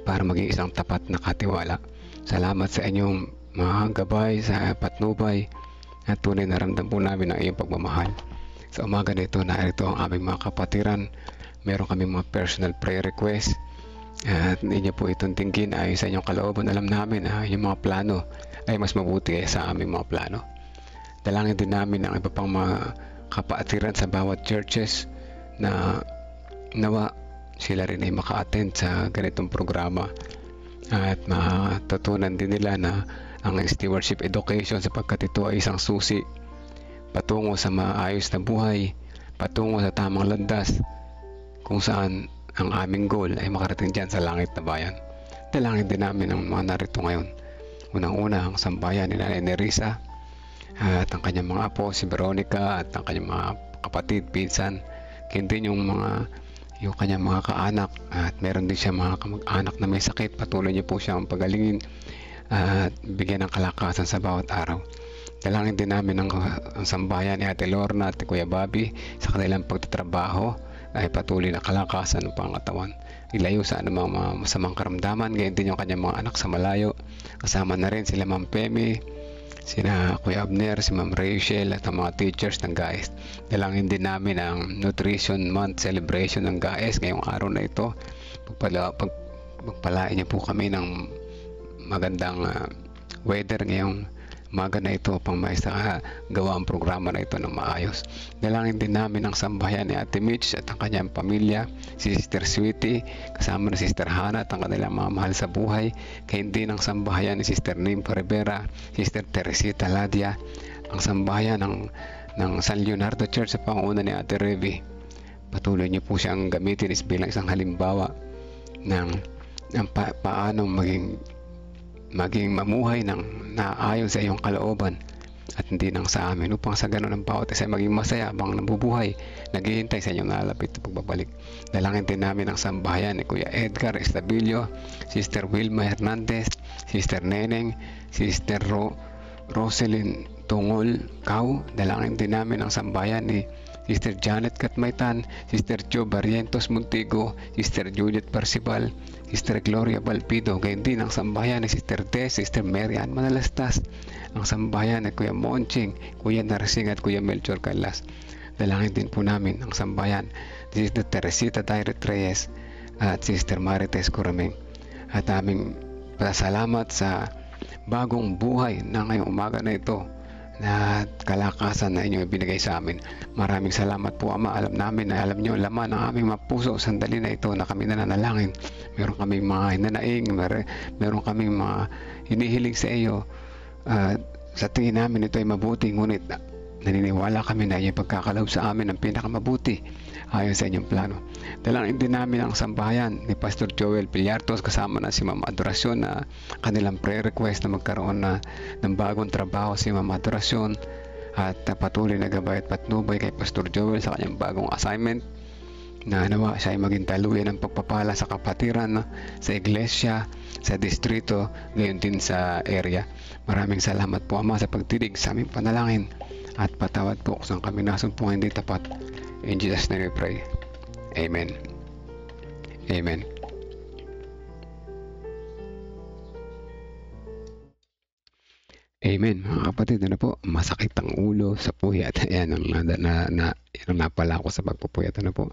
para maging isang tapat na katiwala. Salamat sa inyong mga gabay, sa patnubay at tunay na ramdam po namin ang iyong pagmamahal. Sa umaga na ito, narito ang aming mga kapatiran. Meron kami mga personal prayer request at hindi niyo po itong tingin ayon sa inyong kalooban. Alam namin yung mga plano ay mas mabuti sa aming mga plano. Dalangin din namin ang iba pang mga kapatiran sa bawat churches na nawa sila rin ay maka-attend sa ganitong programa at matutunan din nila na ang stewardship education sapagkat ito ay isang susi patungo sa maayos na buhay, patungo sa tamang landas kung saan ang aming goal ay makarating dyan sa langit na bayan. Dalangin din namin ang mga narito ngayon. Unang-una ang sambayan ni Nanay Nerissa at ang kanyang mga apo, si Veronica at ang kanyang mga kapatid, pinsan, hindi yung kanyang mga kaanak at meron din siya mga kamag-anak na may sakit. Patuloy niyo po siyang pagalingin at bigyan ng kalakasan sa bawat araw. Dalangin din namin ang sambayan ni Ate Lorna at Kuya Bobby sa kanilang pagtatrabaho ay patuloy na kalakasan ng pangatawan. Ilayo sa anumang mga masamang karamdaman. Gayon din yung kanyang mga anak sa malayo. Kasama na rin sila Ma'am Pemi, sina Kuya Abner, si Ma'am Rachel at ang mga teachers ng GAES. Dalangin din namin ang Nutrition Month celebration ng GAES ngayong araw na ito. Pagpalain niyo po kami ng magandang weather ngayong umaga na ito pang gawa ang programa na ito ng maayos. Dalangin din namin ang sambahayan ni Ate Mitch at ang kanyang pamilya, si Sister Sweetie, kasama ni Sister Hannah at ang kanilang mga mahal sa buhay. Kayon din ang sambahayan ni Sister Nympha Rivera, Sister Teresita Ladia, ang sambahayan ng San Leonardo Church sa panguna ni Ate Revi. Patuloy niyo po siyang gamitin bilang isang halimbawa ng paano maging mamuhay ng naayon sa iyong kalooban at hindi nang sa amin upang sa ganun ang bawat isa maging masaya habang nabubuhay, naghihintay sa inyong nalapit na pagbabalik. Dalangin din namin ang sambahayan ni Kuya Edgar Estabilio, Sister Wilma Hernandez, Sister Neneng, Sister Roselyn Tungol Kau. Dalangin din namin ang sambahayan ni Sister Janet Katmaytan, Sister Jo Barrientos Montigo, Sister Juliet Parcival, Sister Gloria Balpido. Gayon din ang sambahayan ni Sister Tess, Sister Mary Ann Manalastas, ang sambahayan ni Kuya Monching, Kuya Narsing at Kuya Melchor Calas. Dalangin din po namin ang sambahayan ni Sister Teresita Dairet Reyes at Sister Marites Corameng. At aming pasalamat sa bagong buhay na ngayong umaga na ito na kalakasan na inyong ibinigay sa amin. Maraming salamat po Ama. Alam namin na alam nyo laman ng aming mga puso sandali na ito na kami nananalangin. Meron kaming mga hinanaing, meron kaming mga hinihiling sa iyo. Sa tingin namin ito ay mabuti, ngunit naniniwala kami na inyong pagkakaloob sa amin ang pinakamabuti ayon sa inyong plano. Dalangin din namin ang sambahayan ni Pastor Joel Pillartos kasama na si Ma'am Adorasyon na kanilang prayer request na magkaroon ng bagong trabaho si Ma'am Adorasyon at patuloy na gabay at patnubay kay Pastor Joel sa kanyang bagong assignment na nawa siya ay maging daluyan ng pagpapala sa kapatiran, sa iglesia, sa distrito, gayon din sa area. Maraming salamat po Ama sa pagtinig sa aming panalangin at patawad po kung saan kami nasumpungan hindi tapat. In Jesus' name we pray. Amen. Amen. Amen. Mga kapatid, po, masakit ang ulo sa puyat. Ayan ang napala ko sa pagpupuyat. Po.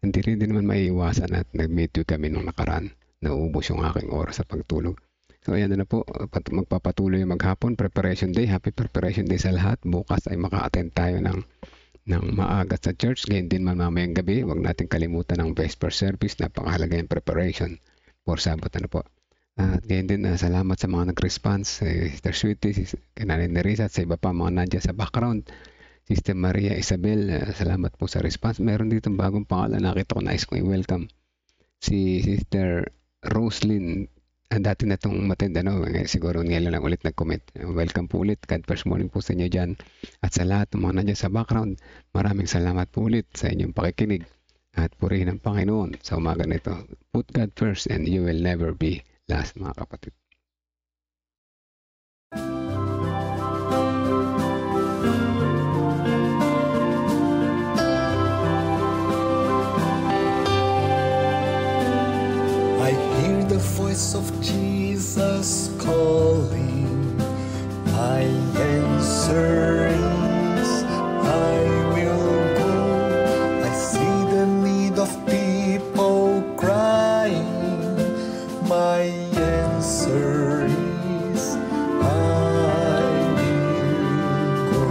Hindi rin naman maiiwasan at nag-meet kami nung nakaraan. Naubos yung aking oras sa pagtulog. So ayan po, magpapatuloy maghapon, preparation day. Happy preparation day sa lahat. Bukas ay maka-attend tayo ng maaga sa church. Ngayon din mamayang gabi, huwag natin kalimutan ang vesper service. Napakahalaga yung preparation for Sabbath. Po. At ngayon din, salamat sa mga nag-response. Sister Sweetie, kay Nanay Nerissa, at sa iba pa mga nandiyan sa background. Sister Maria Isabel, salamat po sa response. Meron dito bagong pangalan. Nakita ko, nais kong i-welcome. Si Sister Roslyn dati na itong Matindanao, siguro ngayon lang ulit nag-comment. Welcome po ulit. God first morning po sa inyo dyan. At sa lahat ng mga nandiyan sa background, maraming salamat po ulit sa inyong pakikinig. At purihin ang Panginoon sa umaga nito. Put God first and you will never be last, mga kapatid. I hear the voice of Jesus calling. My answer is, I will go. I see the need of people crying. My answer is, I will go.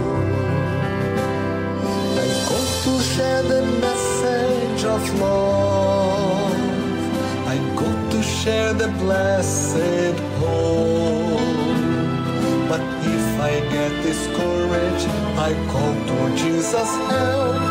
I go to share the message of love. I go to share the blessed hope. But if I get discouraged, I call to Jesus' help.